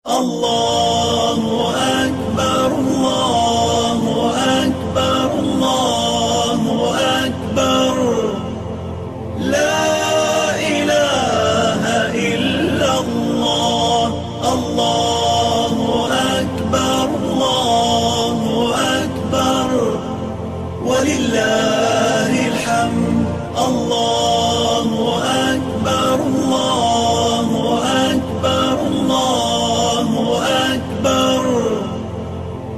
الله أكبر الله أكبر الله أكبر لا إله إلا الله الله أكبر الله أكبر ولله الحمد الله أكبر الله أكبر الله أكبر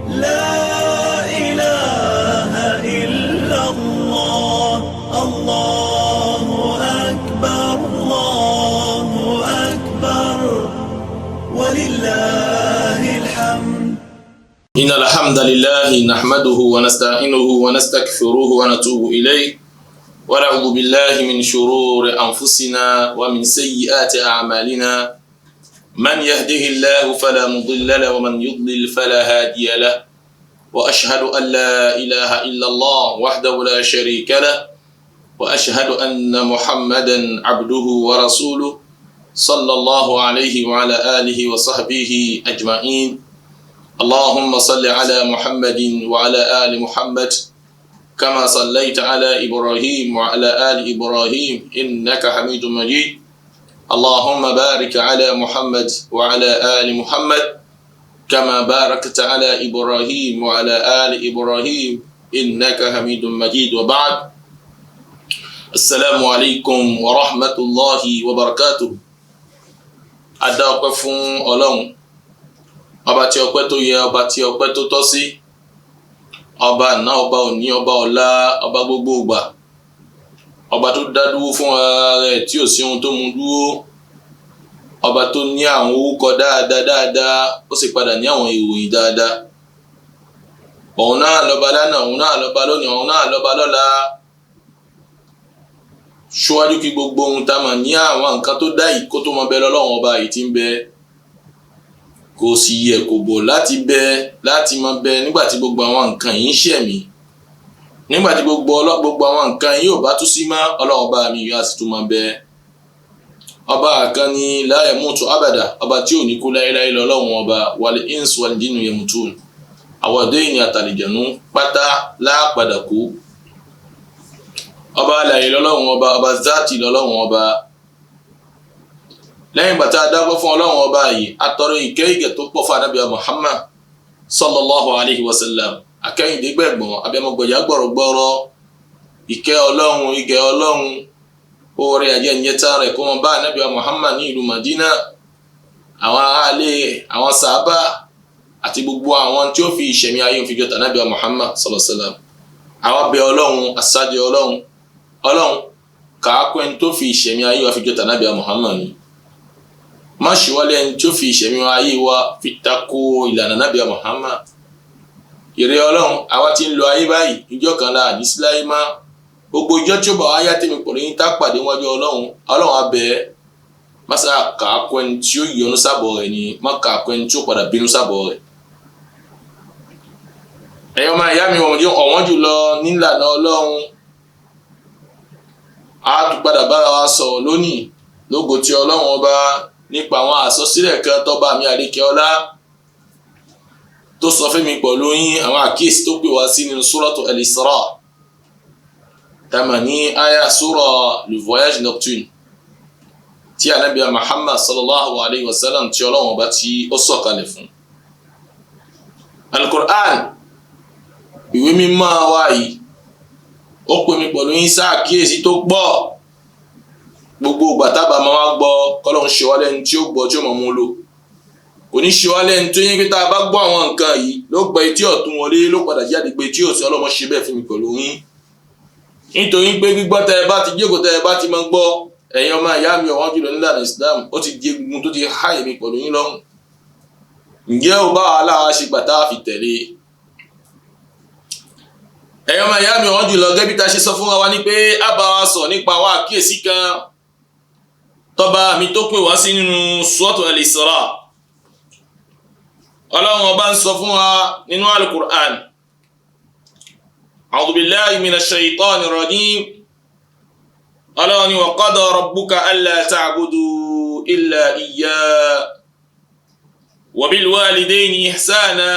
لا إله إلا الله الله أكبر الله أكبر ولله الحمد. إن الحمد لله نحمده ونستعينه ونستغفره ونتوب إليه ونعوذ بالله من شرور أنفسنا ومن سيئات أعمالنا من يهده الله فلا مضل له ومن يضلل فلا هادي له وأشهد أن لا إله إلا الله وحده لا شريك له وأشهد أن محمدا عبده ورسوله صلى الله عليه وعلى آله وصحبه أجمعين. اللهم صل على محمد وعلى آل محمد كما صليت على إبراهيم وعلى آل إبراهيم إنك حميد مجيد. اللهم بارك على محمد وعلى آل محمد كما باركت على إبراهيم وعلى آل إبراهيم إنك حميد مجيد. وبعد، السلام عليكم ورحمة الله وبركاته. Adáwọ̀pẹ́ fún Ọlọ́run, ọba tí ọpẹ́ tó yẹ, ọba tí ọpẹ́ tó tọ́ sí, ọba àná, ọba òní, ọba ọ̀la, ọba gbogbo ìgbà, ọba tó dá dúró fún ara rẹ̀ tí ò sí ohun tó mú dúró, ọba tó ní àwọn orúkọ dáadáa ó sì padà ní àwọn ìròyìn dáadáa. Òun náà lọ́ba lánàá, òun náà lọ́ba lónìí, òun náà lọ́ba lọ́la. Ṣíwájú kí gbogbo ohun tá a mọ̀ ní àwọn nǹkan tó dá yìí kó tó mọ bẹ lọ́lọ́run ọba yìí tí ń bẹ, kò sì yẹ kò bò láti bẹ láti mọ bẹ nígbà tí gbogbo àwọn nǹkan yìí ń ṣẹ̀mí, nígbà tí gbogbo àwọn nǹkan yìí ò bá tún sí mọ́, Ọlọ́run ọba mi yóò sì tún mọ bẹ. Ọba kan ní la yamutu abada, ọba tí ò ní kú láéláé lọ́lọ́run ọba. wal insu wal jinnu yamutun, àwọn ọ̀dọ́ ènìyàn àtàlìjẹ̀nú pátá láàpadà kú. Ọba alààyè lọ́lọ́run ọba, ọba zati lọ́lọ́run ọba. Lẹ́yìn ìgbà tá a dágbọ́ fún Ọlọ́run ọba yìí, atọrọ ìkẹ́ tó pọ̀ fún Ànábì Muhammad sallallahu alayhi wa sallam, akẹ́yìndé gbẹ̀gbọ̀n abẹ́mọ̀gbọ̀yà gbọ̀rọ̀gbọ̀rọ̀. Ìkẹ́ Ọlọ́run oore ajẹ́njẹ́ta rẹ̀ kó mọ bá Ànábì Muhammad ní ìlú Madina, àwọn aráalé, àwọn sàhábà àti gbogbo àwọn tí ó fi ìṣẹ̀mí ayé fi jọta Ànábì Muhammad sallallahu alayhi wa sallam. Àwọn bẹ Ọlọ́run, asáde Ọlọ́run kàákọ́ ẹni tó fi ìṣẹ̀mí ayé wa fi jọta Ànábì Muhammad ni. Má ṣe wálé ẹni tí ó fi ìṣẹ̀mí ayé wa fi tako ìlànà Ànábì Muhammad. Ìrẹ́ Ọlọ́run, àwa tí ń lo ayé báyìí, ìjọ kan la àdí síláyé má. Gbogbo ìjọ tí ó bá wáyá tèmi pẹ̀lú yín tá pàdé wájú Ọlọ́run abẹ́ má sá kàákọ́ ẹni tí ó yọnu sábọ̀ rẹ̀ ni, má kàákọ́ ẹni tí ó padà bínú sábọ̀ rẹ̀. Ẹ̀yọ́ máa ìyá mi ọ̀wọ́n jùlọ nílànà Ọlọ́run. A tún padà bára wa sọ̀rọ̀ lónìí lógo tí Ọlọ́run ọba nípa àwọn àsọsílẹ̀ kan tọ́ba mi àríkẹ́ ọlá tó sọ fún mi pẹ̀lú yín, àwọn àkíyèsí tó pè wá sí nínú Suratu Al-Isra, tàmà ní àyà Sura Le Voyage Nocturne tí Ànábì Muhammad sallallahu alayhi wa sallam tí Ọlọ́run ọba tí ó sọ̀kalẹ̀ fún. Al-Qur'an, ìwé mímọ́ wa yìí, ó pè mí pẹ̀lú yín sáàkíyèsí tó pọ̀. Gbogbo ìgbà tábà máa wá gbọ́, k'Ọlọ́run ṣe wá lẹ́ni tí ó gbọ́ tí ó mọ̀ mú lò. Kò ní ṣe wá lẹ́ni tó yẹ pé tá a bá gbọ́ àwọn nǹkan yìí ló gba etí ọ̀tún wọlé ló padà jáde pé tí ò sí. Ọlọ́run ṣe bẹ́ẹ̀ fún mi pẹ̀lú yín. Nítorí pé gbígbọ́ tẹ́ ẹ bá ti jókòó tẹ́ ẹ bá ti máa gbọ́, ẹ̀yin ọmọ ìyá mi ọ̀wọ́n jùlọ nílànà Islam, ó ti di egungun tó ti háyè mi pẹ̀lú yín lọ́rùn. Ǹjẹ́ ò bá wàhálà wa ṣe gbà tá a fi tẹ̀lé? Ẹ̀yin ọmọ ìyá mi ọ̀wọ́n jùlọ, gẹ́gẹ́ bí ta ṣe sọ fún wa ní pé a bá wa sọ nípa àwọn àkíyèsí kan tọ́ba mi tó pè wá sí nínú Suratu Al-Isra. Ọlọ́run ọba ń sọ fún wa nínú Al-Qur'an, a'udhu billahi minash shaytanir rajim. Ọlọ́run ni wa qada rabbuka alla ta'budu illa iyyah وبالوالدين إحسانا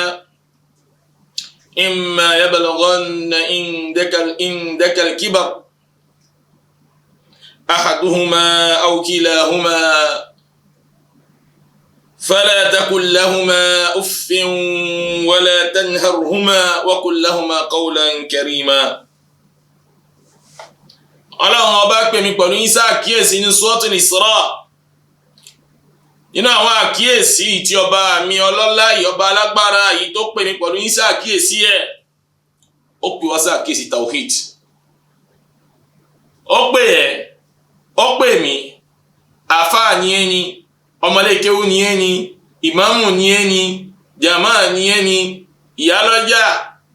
إما يبلغن عندك الكبر أحدهما أو كلاهما فلا تقل لهما أف ولا تنهرهما وقل لهما قولا كريما. Ọlọ́run ọba pè mí pẹ̀lú yín ṣàkíyèsí ní Suratul Isra. Nínú àwọn àkíyèsí tí ọba mi ọlọ́lá yìí ọba alágbára yìí tó pè mí pẹ̀lú yín ṣàkíyèsí ẹ̀, ó pè wá ṣàkíyèsí tawhid. Ó pè mí àfáà ni ẹni, ọmọlékéwú ni ẹni, ìmáàmù ni ẹni, jàmáà ni ẹni, ìyá lọ́jà,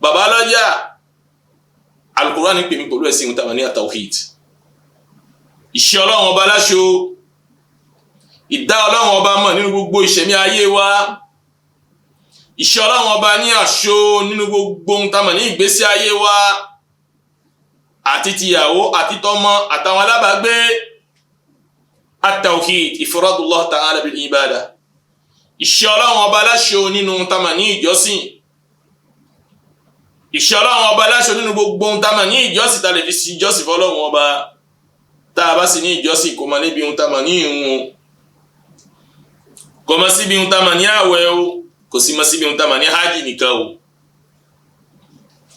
bàbá lọ́jà. Al-Qur'an pè mí pẹ̀lú ẹ̀sìn tàwọn ní tawhid. Ìṣe Ọlọ́run ọba láṣọ, ìdá Ọlọ́run ọba mọ̀ nínú gbogbo ìṣẹ̀mí ayé wa, ìṣe Ọlọ́run ọba ní àṣọ nínú gbogbo ohun tá mọ̀ ní ìgbésí ayé wa, àti tìyàwó àti tọmọ àtàwọn alábàágbé. At-tawhid ifradullah ta'ala bil ibada. Ìṣe Ọlọ́run ọba láṣọ nínú tá mọ̀ ní ìjọsìn. Ìṣe Ọlọ́run ọba láṣọ nínú gbogbo ohun tá mọ̀ ní ìjọsìn tá lè fi sí ìjọsìn fọ́lọ́run ọba. Tá a bá sì ní ìjọsìn kò mọ̀ níbi ohun tá mọ̀ ní ìrun, kò mọ̀ síbi ohun tá mọ̀ ní àwẹ̀ o, kò sí mọ̀ síbi ohun tá mọ̀ ní hajj nìkan o.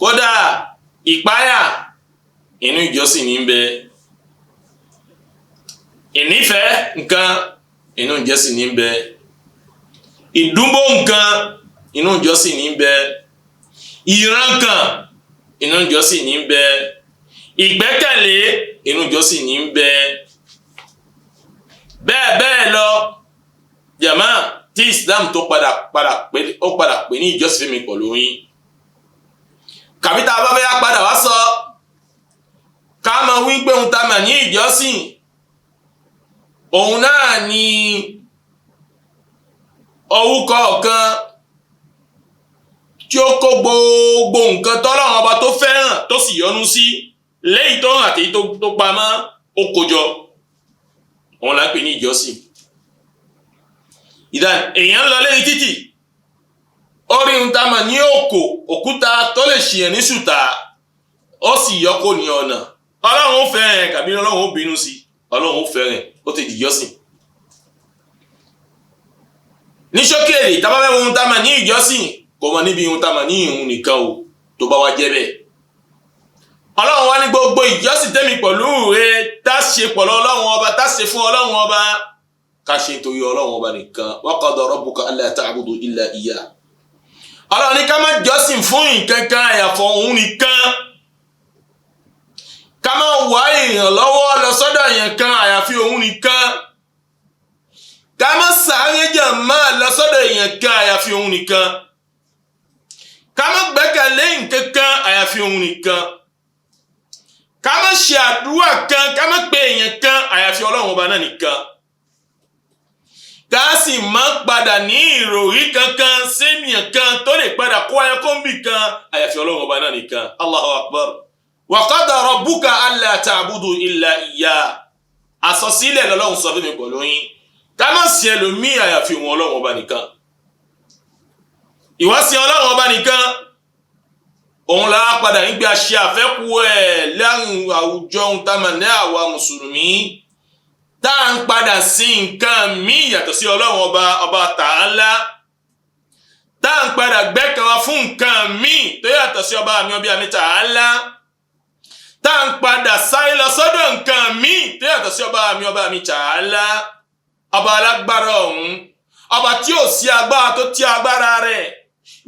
Kódà ìpáyà inú ìjọsìn ní ń bẹ, ìnífẹ̀ẹ́ nǹkan inú ìjọsìn ní ń bẹ, ìdúnbò nǹkan inú ìjọsìn ní ń bẹ, ìran kan inú ìjọsìn ní ń bẹ, ìgbẹ́kẹ̀lé inú ìjọsìn ní ń bẹ, bẹ́ẹ̀ bẹ́ẹ̀ lọ. Jàmá tí Islam tó padà pè ní ìjọsìn fẹ́mi pọ̀ lóyìn. Kàbítà bá bẹ́yà padà wá sọ ká mọ̀ wípé ohun tá mà ní ìjọsìn òun náà ni orúkọ ọ̀kan tí ó kó gbogbo nǹkan tọ́lọ́run ọba tó fẹ́ràn tó sì yọ́nú sí, léyìí tó hàn àti tó pamọ́ ó kójọ, òun là ń pè ní ìjọsìn. Ìdá èèyàn lọ lẹ́yìn títì, ó rí ohun tá mà ní òkúta tó lè ṣìyàn ní ṣùtà, ó sì yọ kó ní ọ̀nà. Ọlọ́run ó fẹ́ràn kàbí Ọlọ́run ó bínú sí, Ọlọ́run ó fẹ́ràn, ó ti dìjọ́sìn. Ní ṣókèrè tá bá fẹ́ ohun tá mà ní ìjọsìn kò mọ̀ níbi ohun tá mà ní ìhun nìkan o, tó bá wá jẹ́ bẹ́ẹ̀. Ọlọ́run wá ní gbogbo ìjọsìn tẹ́mi pẹ̀lú rẹ̀ tá ṣe pẹ̀lú Ọlọ́run ọba, tá ṣe fún Ọlọ́run ọba, ká ṣe nítorí Ọlọ́run ọba nìkan. Wa qada rabbuka alla ta'budu illa iyyah. Ọlọ́run ní ká má jọ́sìn fún nǹkan kan àyàfọ̀ òun nìkan. Ká má wá ìrànlọ́wọ́ lọ sọ́dọ̀ èèyàn kan àyàfi òun nìkan. Ká má sáré jàmá lọ sọ́dọ̀ èèyàn kan àyàfi òun nìkan. Ká má gbẹ́kẹ̀lé nǹkan kan àyàfi òun nìkan. Ká má ṣe àdúrà kan, ká má pe èèyàn kan àyàfi Ọlọ́run ọba náà nìkan. Ká sì má padà ní ìròrí kankan sénìyàn kan tó lè padà kó ayọ́kọ́mbì kan àyàfi Ọlọ́run ọba náà nìkan. Allahu akbar. Wa qada rabbuka alla ta'budu illa iyyah. Àsọsílẹ̀ lọ́lọ́run sọ fún mi pẹ̀lú yín. Ká má sí ẹlòmíì àyàfi òun Ọlọ́run ọba nìkan. Ìwásí Ọlọ́run ọba nìkan, òun la padà nígbà ṣe àfẹ́kù ẹ̀ láàrin àwùjọ ohun tá mà ní àwa mùsùlùmí, tá à ń padà sí nǹkan míì yàtọ̀ sí Ọlọ́run ọba Ta'ala, tá à ń padà gbẹ́kàn wa fún nǹkan míì tó yàtọ̀ sí ọba mi Ta'ala, tá à ń padà sáré lọ sọ́dọ̀ nǹkan míì tó yàtọ̀ sí ọba mi Ta'ala, ọba alágbára ọ̀hún, ọba tí ò sí agbára tó tí agbára rẹ̀.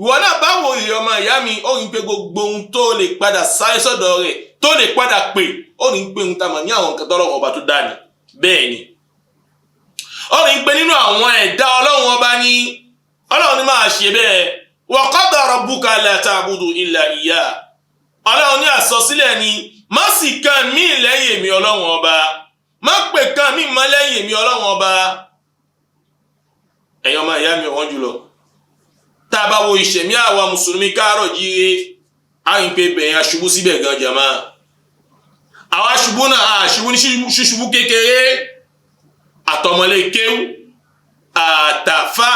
Ìwọ náà báwo ìyá ọmọ ìyá mi, ó rí pé gbogbo ohun tó lè padà sáré sọ́dọ̀ rẹ̀, tó lè padà pè, ó rí pé ohun tá mọ̀ ní àwọn nǹkan tọ́lọ́run ọba tó dá ni. Bẹ́ẹ̀ ni ó rí pé nínú àwọn ẹ̀dá Ọlọ́run ọba ní Ọlọ́run ní máa ṣe bẹ́ẹ̀. Wa qada rabbuka alla ta'budu illa iyyah. Ọlọ́run ní àsọsílẹ̀ ni má sì kan mí lẹ́yìn èmi Ọlọ́run ọba, má pè kan mí mọ́ lẹ́yìn èmi Ọlọ́run ọba. Ẹ̀yin ọmọ ìyá mi ọ̀wọ́n jùlọ, tá a bá wo ìṣẹ̀mí àwa mùsùlùmí káàárọ̀ jíire, a ń pe bẹ̀yìn aṣubú síbẹ̀ gan jàmá. Àwọn aṣubú náà àṣubú ní ṣíṣubú kékeré, àtọmọlé kéwú, àtàfà,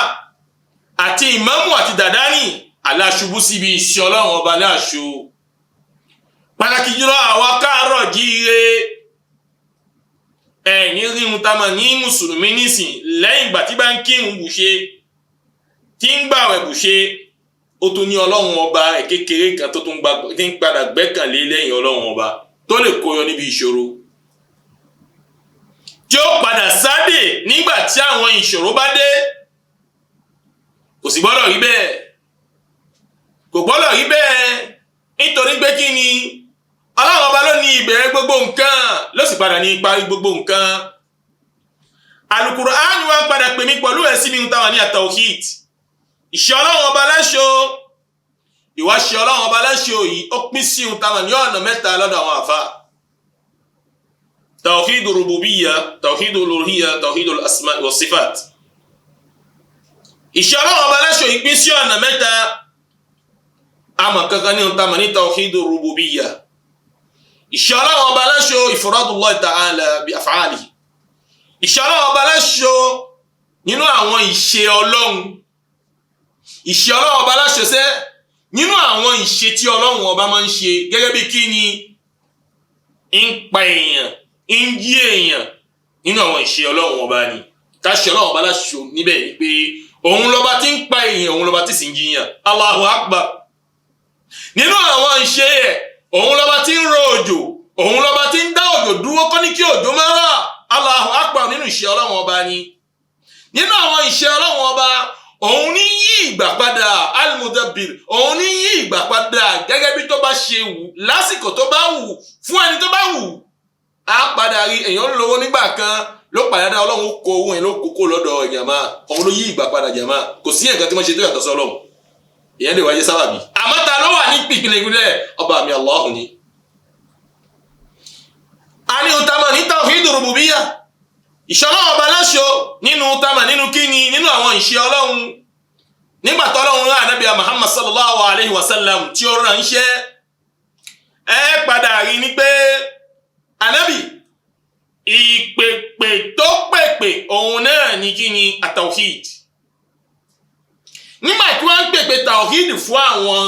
àti ìmáàmù àti dàdánì aláṣubú síbi iṣẹ́ ọlọ́run ọba láṣo pàtàkì jùlọ àwa káàárọ̀ jíire ẹ̀yìn ríhun tá máa ní mùsùlùmí nísìn lẹ́yìn ìgbà tí bá ń kírun bùṣe tí ń gbàwẹ̀ bùṣe ó tún ní ọlọ́run ọba kékeré kan tó tún ń padà gbẹ́kànlé lẹ́yìn ọlọ́run ọba tó lè kóyọ níbi ìṣòro tí ó padà sáde nígbà tí àwọn ìṣòro bá dé kò sì gbọ́dọ̀ rí bẹ́ẹ̀ kò gbọ́dọ̀ rí bẹ́ẹ̀ nítorí pé kí ni ọlọ́run ọba ló ní ìbẹ̀rẹ̀ gbogbo nǹkan ló sì padà ní ìparí gbogbo nǹkan Al-Qur'an wá padà pè mí pẹ̀lú ẹ̀ sí mi ń táwọn ní at-tawhid ìṣẹ́ ọlọ́run ọba láṣọ ìwáṣẹ́ ọlọ́run ọba láṣọ yìí ó pín sí ń táwọn ní ọ̀nà mẹ́ta lọ́dọ̀ àwọn àfà tawhidu rububiyya tawhidu uluhiyya tawhidu al-asma wa sifat ìṣẹ́ ọlọ́run ọba láṣọ yìí pín sí ọ̀nà mẹ́ta àmọ́ kankan ní ń táwọn ní tawhidu rububiyya ìṣẹ́ ọlọ́run ọba láṣọ ifradullah ta'ala bi af'alihi ìṣẹ́ ọlọ́run ọba láṣọ nínú àwọn ìṣe ọlọ́run ìṣe ọlọ́run ọba láṣọ sẹ́ nínú àwọn ìṣe tí ọlọ́run ọba máa ń ṣe gẹ́gẹ́ bí kí ni ń pa èèyàn ń jí èèyàn nínú àwọn ìṣe ọlọ́run ọba ni káṣẹ ọlọ́run ọba láṣọ níbẹ̀ ni pé òun lọ́ba tí ń pa èèyàn òun lọ́ba tí sì ń jiyàn Allahu Akbar nínú àwọn ìṣe ẹ̀ òun lọ́ba tí ń rọ òjò òun lọ́ba tí ń dá òjò dúró kọ́ ní kí òjò máa rọ̀ Allahu Akbar nínú ìṣe ọlọ́run ọba ni nínú àwọn ìṣe ọlọ́run ọba òun ní yí ìgbà padà al-mudabbir òun ní yí ìgbà padà gẹ́gẹ́ bí tó bá ṣe wù lásìkò tó bá wù fún ẹni tó bá wù á padà rí èèyàn lówó nígbà kan ló padà ọlọ́run kó owó yẹn ló kókó lọ́dọ̀ ìjàmá òun ló yí ìgbà padà jàmá kò sí nǹkan tí wọ́n ṣe tó yàtọ̀ sọ́lọ́run ìyẹn lè wáyé sábàbí àmọ́ ta ló wà ní pìpìlẹ̀ ìpínlẹ̀ ọba mi Allahu ni a ní utama ní tawhidu rububiyya ìṣẹ́ ọlọ́run ọba láṣọ nínú utama nínú kíni nínú àwọn ìṣẹ́ ọlọ́run nígbà tó ọlọ́run rán ànábì Muhammad sallallahu alayhi wa sallam tí ó ránṣẹ́ ẹ padà rí ní pé ànábì ìpèpè tó pèpè òun náà ní kíni at-tawhid nígbà tí wọ́n ń pèpè tawhid fún àwọn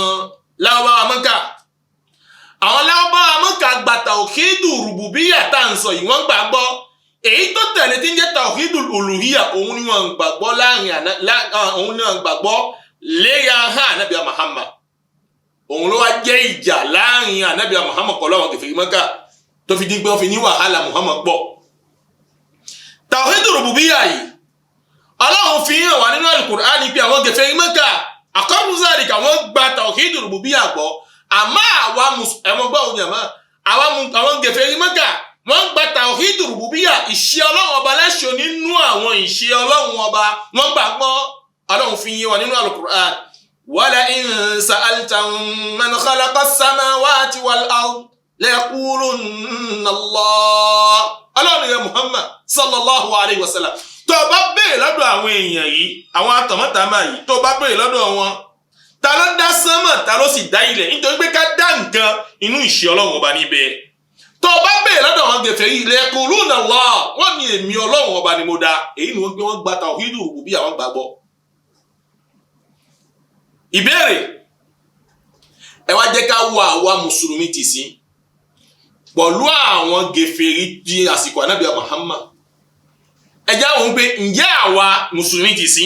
Lárúbáwá Mákà àwọn Lárúbáwá Mákà gba tawhidu rububiyya tá à ń sọ yìí wọ́n gbàgbọ́ èyí tó tẹ̀lé tí ń jẹ́ tawhidu uluhiyya òun ni wọ́n gbàgbọ́ òun ni wọ́n gbàgbọ́ léyà hàn ànábì Muhammad òun ló wá jẹ́ ìjà láàrin ànábì Muhammad kọ́ lọ́wọ́ kèfèrí Mákà tó fi dín pé wọ́n fi ní wàhálà Muhammad pọ̀ tawhidu rububiyya yìí Ọlọ́run fi hàn wá nínú Al-Qur'an pé àwọn kèfèrí Mákà aqarru zalika wọ́n gba tawhidu rububiyya gbọ́ àmọ́ àwọn kèfèrí Mákà wọ́n gba tawhidu rububiyya ìṣe ọlọ́run ọba láṣọ nínú àwọn ìṣe ọlọ́run ọba wọ́n gbàgbọ́ ọlọ́run fi yé wa nínú Al-Qur'an wala in sa'altahum man khalaqa as-samawati wal-ard la yaqulunna Allah ọlọ́run rẹ̀ Muhammad sallallahu alayhi wa sallam tó bá béèrè lọ́dọ̀ àwọn èèyàn yìí àwọn atọ̀mọ́tàmá yìí tó bá béèrè lọ́dọ̀ wọn ta ló dá sánmọ̀ ta ló sì dá ilẹ̀ nítorí pé ká dá nǹkan inú ìṣe ọlọ́run ọba níbẹ̀ tó bá bèèrè lọ́dọ̀ wọn gẹ̀fẹ̀ yìí lẹ́kùnrún Allah wọ́n ní èmi ọlọ́run ọba ni mo dá èyí ni wọ́n gbé wọ́n gba tawhidu rububiyya àwọn gbàgbọ́. ìbéèrè ẹ wá jẹ́ ká wo àwa mùsùlùmí tì sí pẹ̀lú àwọn gẹ̀fẹ̀rí di àsìkò ànábì Muhammad ẹ já wọn pé ǹjẹ́ àwa mùsùlùmí tì sí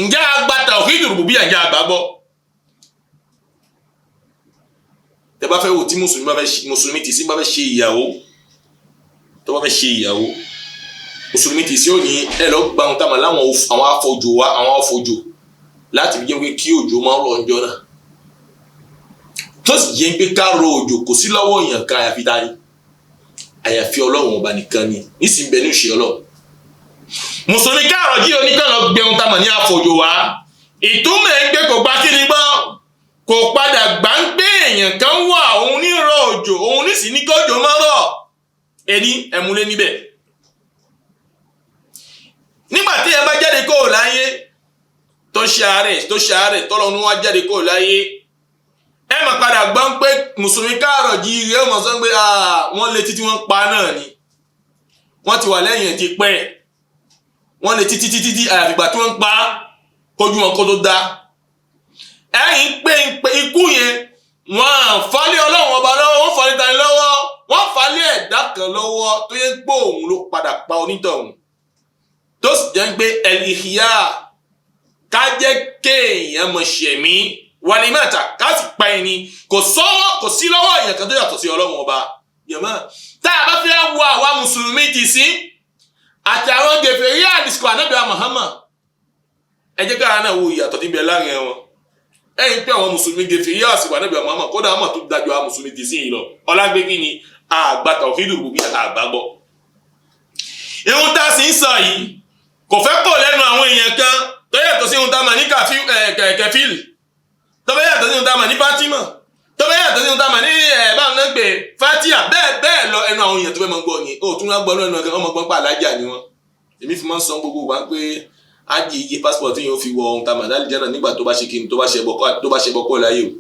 ǹjẹ́ a gba tawhidu rububiyya ǹjẹ́ a gbàgbọ́. tẹ bá fẹ́ wò tí mùsùlùmí tì sí bá fẹ́ ṣe ìyàwó tó bá fẹ́ ṣe ìyàwó mùsùlùmí tì sí ò ní ẹ lọ gba ohun táwọn láwọn àwọn afọjò láti fi jẹ́ pé kí òjò máa rọ̀ ọjọ́ náà tó sì jẹ́ pé ká rọ òjò kò sí lọ́wọ́ èèyàn kan àyàfi dání àyàfi ọlọ́run ọba nìkan ni nísìnyí bẹ ní ìṣe ọlọ́run mùsùlùmí káàrọ̀ jí oníkan lọ gbé ohun táwọn ní afọjò wá ìtumọ̀ ẹgbẹ́ kò gbá kí ni gbọ́ kò padà gbà ń gbé èèyàn kan wà òun ní rọ̀ òjò òun ní sì ní kọjọ má rọ̀ ẹni ẹmúlé níbẹ̀ nígbà tí ẹ bá jáde kó láyé tó ṣe àárẹ̀ tọ́lọ́ ní wá jáde kó láyé ẹ má padà gbọ́ ń pé mùsùlùmí káàrọ̀ jí ire ọmọ sọ pé wọ́n lé títí wọ́n pa náà ni wọ́n ti wà lẹ́yìn ti pẹ́ wọ́n lé títí àyàfìgbà tí wọ́n pa kójú wọn kó tó dá ẹ̀yìn pé ikú yẹn wọ́n falẹ̀ ọlọ́run ọba lọ́wọ́ wọ́n falẹ̀ tani lọ́wọ́ wọ́n falẹ̀ ẹ̀dá kan lọ́wọ́ tó yẹ pé òun ló padà pa onítọ̀hún tó sì jẹ́ pé ẹ̀lìhìyà ká jẹ́ kéèyàn mọ̀ ṣẹ̀mí wàlí mẹ́ta ká sì pa ẹni kò sí lọ́wọ́ èèyàn kan tó yàtọ̀ sí ọlọ́run ọba yẹ̀mọ́ tá a bá fẹ́ wo àwa mùsùlùmí ti sí àti àwọn gèfèrí àdìsíkò ànábì Muhammad ẹ jẹ́ káà náà wo ìyàtọ̀ tí ń bẹ láàrin wọn ẹ̀yin pé àwọn mùsùlùmí gèfèrí àsìkò ànábì Muhammad kódà àmọ̀ tó dájú àwọn mùsùlùmí ti sí yìí lọ ọlágbégí ni àgbà tawhid rububiyya àgbàgbọ́ ihun tá a sì ń sọ yìí kò fẹ́ pọ̀ lẹ́nu àwọn èèyàn kan tó yàtọ̀ sí ihun tá a mà ní kẹfíl tó bẹ́ yàtọ̀ sí ihun tá a mà ní Fatima tó bẹ́ yàtọ̀ sí ihun tá a mà ní báwọn náà gbé Fatia bẹ́ẹ̀ lọ ẹnu àwọn èèyàn tó fẹ́ mọ́ gbọ́ ni ó tún wá gbọ́ lẹ́nu ọmọ gbọ́n pa alájà ni wọn èmi fi máa ń san gbogbo wa pé ájì iye passport tí yóò fi wọ ohun tá a mà dálì jẹ́nà nígbà tó bá ṣe kí ni tó bá ṣe bọ́kọ́ láyé o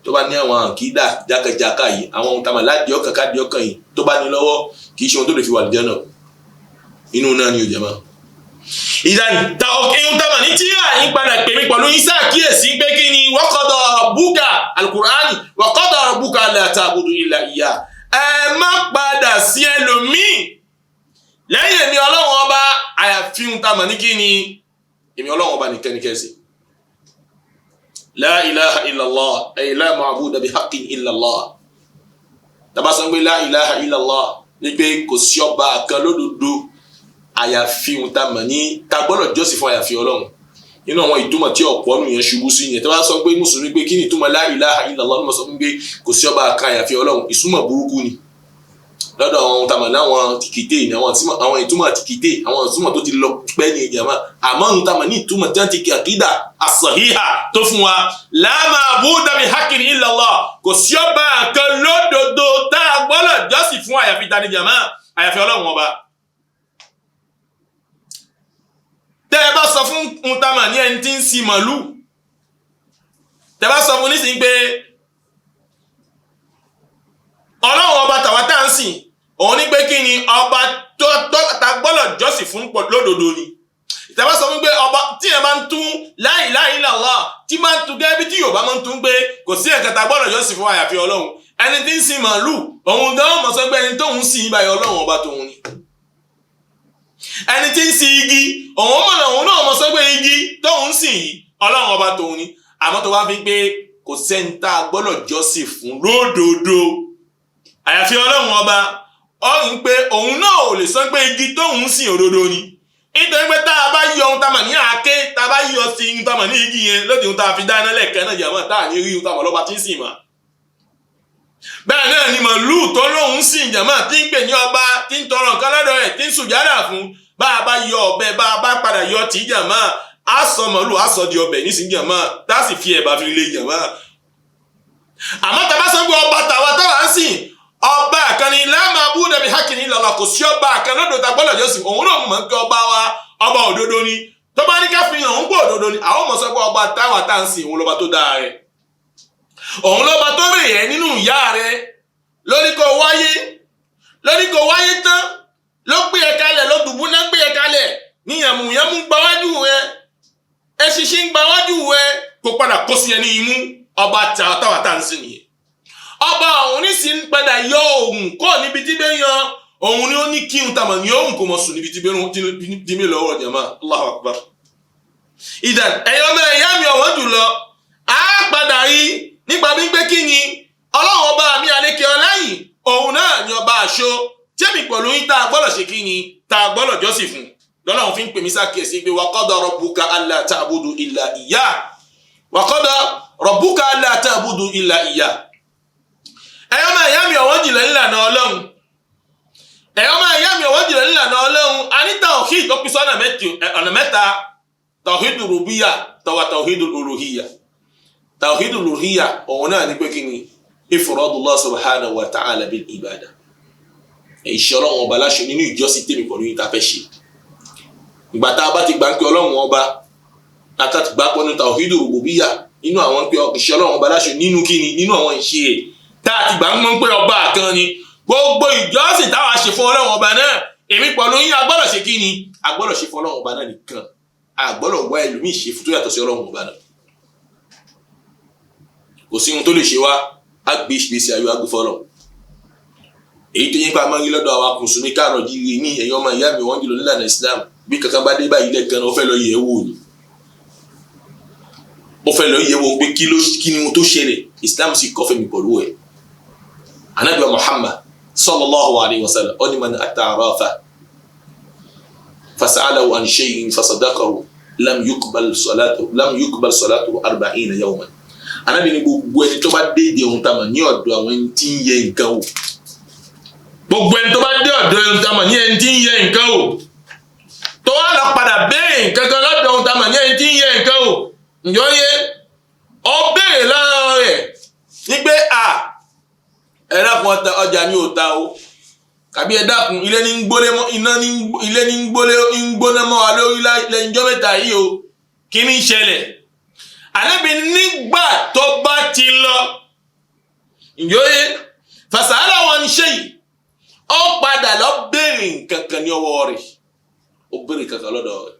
tó bá ní àwọn àkídà jákèjáká yìí àwọn ohun tá a mà ládìí ọkàn kádìí ọkàn yìí tó bá ní lọ́wọ́ kì í ṣe ohun tó lè fi wà lìjẹ́nà inú náà ni ò jẹ́ máa ìdáni ta ọkẹ́yún tá a mà ní tíra yín padà pè mí pẹ̀lú yín ṣàkíyèsí pé kí ni wa qada rabbuka alukur'ani wa qada rabbuka alla ta'budu illa iyyah ẹ má padà sí ẹlòmíì lẹ́yìn èmi ọlọ́run ọba àyàfi ń tá a mà ní kí ni èmi ọlọ́run ọba nìkan ní kẹ́sì la ilaha illallah ay la ma'buda bihaqqin illallah tàbá sọ pé la ilaha illallah ní pé kò sí ọba kan lódodo àyàfi ń tá a mà ní tá a gbọ́dọ̀ jọ́sìn fún àyàfi ọlọ́run nínú àwọn ìtumọ̀ tí ọ̀pọ̀ nù yẹn ṣubú sí yẹn tí wọ́n sọ pé mùsùlùmí pé kí ni ìtumọ̀ la ilaha illallah ló mọ̀ sọ pé kò sí ọba kan àyàfi ọlọ́run ìsúmọ̀ burúkú ni lọ́dọ̀ àwọn tàmà láwọn tìkìtè ní àwọn ìtumọ̀ tìkìtè àwọn ìtumọ̀ tó ti lọ pẹ́ ní ìjàmá àmọ́ ń tàmà ní ìtumọ̀ tí wọ́n ti kí àkídà as-sahiha tó fún wa la ma'buda bihaqqin illa Allah kò sí ọba kan lódodo tá a gbọ́dọ̀ jọ́sìn fún àyàfi tani jàmá àyàfi ọlọ́run ọba. tẹ́ ẹ bá sọ fún ń tàmà ní ẹni tí ń sin màlúù tẹ́ bá sọ fún nísìnyí pé ọlọ́run ọba tàwa tá à ń sìn òun ní pé kí ni ọba tó ta gbọ́dọ̀ jọ́sìn fún lódodo ni ìtàbá sọ wípé ọba tí ẹ máa ń tún la ilaha illallah tí máa ń tún gẹ́gẹ́ bí tí Yorùbá máa ń tún pé kò sí ẹ̀ka ta gbọ́dọ̀ jọ́sìn fún àyàfi ọlọ́run ẹni tí ń sin màálù òun gan mọ̀ sọ pé ẹni tóun sìn ibà yọ ọlọ́run ọba tóun ni ẹni tí ń sin igi òun náà mọ̀ sọ pé igi tóun sìn yìí ọlọ́run ọba tóun ni àmọ́ tó wá fi pé kò sẹ́ni tá a gbọ́dọ̀ jọ́sìn fún lódodo àyàfi ọlọ́run ọba ọ̀hún pé òun náà ò lè sọ pé igi tóun sìn òdodo ni nítorí pé tá a bá yọ ohun tá a mọ̀ ní àáké tá a bá yọ sí ohun tá a mọ̀ ní igi yẹn lóde ohun tá a fi dáná lẹ́ẹ̀kan náà yàmọ̀ tá a ní rí ohun tá a mọ̀ lọ́ba tí ń sìn mọ́. bẹ́ẹ̀ náà ni màálù tó lóun sìn jàmọ́ tí ń pè ní ọba tí ń tọrọ nǹkan lọ́dọ̀ rẹ̀ tí ń sùjádà fún bá a bá yọ ọ̀bẹ bá a bá padà yọ tì í jàmọ́ á sọ màálù á sọ di ọbẹ̀ nísìnyí jàmọ́ tá a sì fi ẹ̀bà fi lé jàmọ́. àmọ́ tá a bá sọ pé ọba tàwa táwa ń sìn ọba kan ní la ma'buda bihaqqin illallah kò sí ọba kan lọ́dọ̀ ta gbọ́dọ̀ jọ́sìn òun náà mọ̀ pé ọba wa ọba òdodo ni tó bá ní ká fi hàn òun pé òdodo ni àwọn ọmọ sọ pé ọba táwa tá à ń sìn òun lọ́ba tó dáa rẹ̀ òun lọ́ba tó rè é nínú ìyá rẹ̀ lórí kò wáyé tán ló gbé ẹ kalẹ̀ ló dùbú náà gbé ẹ kalẹ̀ ní yàmùyàmù gbáwájú rẹ̀ eṣinṣin gbáwájú rẹ̀ kó padà kó sí ẹni imú ọba táwa tá à ń sìn nìyẹn ọba òun ní sí ń padà yọ òun kọ́ níbi tí bẹ́ẹ̀ yan òun ni ó ní kí n tàmà ní òun kò mọ̀ sùn níbi tí bẹ́ẹ̀ tí mi lọ́wọ́ jàmá Allahu Akbar. ìdàn ẹ̀yọ́ mẹ́rin ìyá mi ọ̀wọ́n jùlọ á padà rí nípa gbígbé kí ni ọlọ́run ọba mi àlékè ọlẹ́yìn òun náà ni ọba àṣọ tẹ́mi pẹ̀lú yín tá a gbọ́dọ̀ ṣe kí ni tá a gbọ́dọ̀ jọ́sìn fún lọ́lọ́run fi ń pè mí sákèsí pé wa qada rabbuka alla ta'budu illa iyyah wa qada rabbuka alla ta'budu illa iyyah. ẹ̀yọ́ máa yá mi ọ̀wọ́n jìnlẹ̀ nílànà ọlọ́run a ní tawhid tó pín sọ́nà mẹ́ta tawhidul rububiyyah tawhidul uluhiyyah tawhidul uluhiyyah òun náà ní pé kí ni ifradullah subhanahu wa ta'ala bil ibadah ìṣẹ́ ọlọ́run ọba láṣẹ nínú ìjọsìn tèmi pẹ̀lú yín tá a fẹ́ ṣe ìgbà tá a bá ti gbà ń pé ọlọ́run ọba àtàtì gbà pọ̀ nínú tawhidul rububiyyah nínú àwọn pé ìṣẹ́ ọlọ́run ọba láṣẹ nínú kí ni nínú àwọn ìṣe tá a ti gbà ń mọ̀ pé ọba kan ni gbogbo ìjọsìn táwa ṣe fún ọlọ́run ọba náà èmi pẹ̀lú yín agbọ́dọ̀ ṣe kí ni agbọ́dọ̀ ṣe fún ọlọ́run ọba náà nìkan àgbọ́dọ̀ wá ẹlòmíì ṣe fún tó yàtọ̀ sí ọlọ́run ọba náà kò sí ohun tó lè ṣe wá á gbé ìgbésí ayé agbé fọlọ́ èyí tó yẹ pé a máa ń rí lọ́dọ̀ àwọn mùsùlùmí káàrọ̀ jíire ní ẹ̀yọ́ ọmọ ìyá mi wọ́n jùlọ nílànà Islam bí kankan bá dé báyìí lẹ́ẹ̀kan ó fẹ́ lọ yẹ̀ wò ni ó fẹ́ lọ yẹ̀ wò pé kí ni ohun tó ṣẹlẹ̀ Islam sì kọ́ fẹ́mi pẹ̀lú ẹ̀ Ànábì Muhammad sallallahu alayhi wa sallam ó ní man ata arafa fas'alahu an shay'in fasadaqahu lam yuqbal salatuhu 40 yawman Ànábì ní gbogbo ẹni tó bá dédé ohun tá a mọ̀ ní ọ̀dọ̀ àwọn ẹni tí ń yẹ nǹkan wò gbogbo ẹni tó bá dé ọ̀dọ̀ ohun tá a mọ̀ ní ẹni tí ń yẹ nǹkan wò tó wá lọ padà béèrè nǹkan kan lọ́dọ̀ ohun tá a mọ̀ ní ẹni tí ń yẹ nǹkan wò ǹjọ́ yẹ ọ béèrè lára rẹ̀ ní pé ẹ dákun ọjà ní òta o kàbí ẹ dákun ilé ní gbóná mọ́ wa lórí lẹ́yìnjọ́ mẹ́ta yìí o kí ni ṣẹlẹ̀ Ànábì nígbà tó bá ti lọ ìjọyè fàṣàlà wọn ṣe yìí ó padà lọ béèrè nǹkan kan ní ọwọ́ rẹ̀ ó béèrè kankan lọ́dọ̀ rẹ̀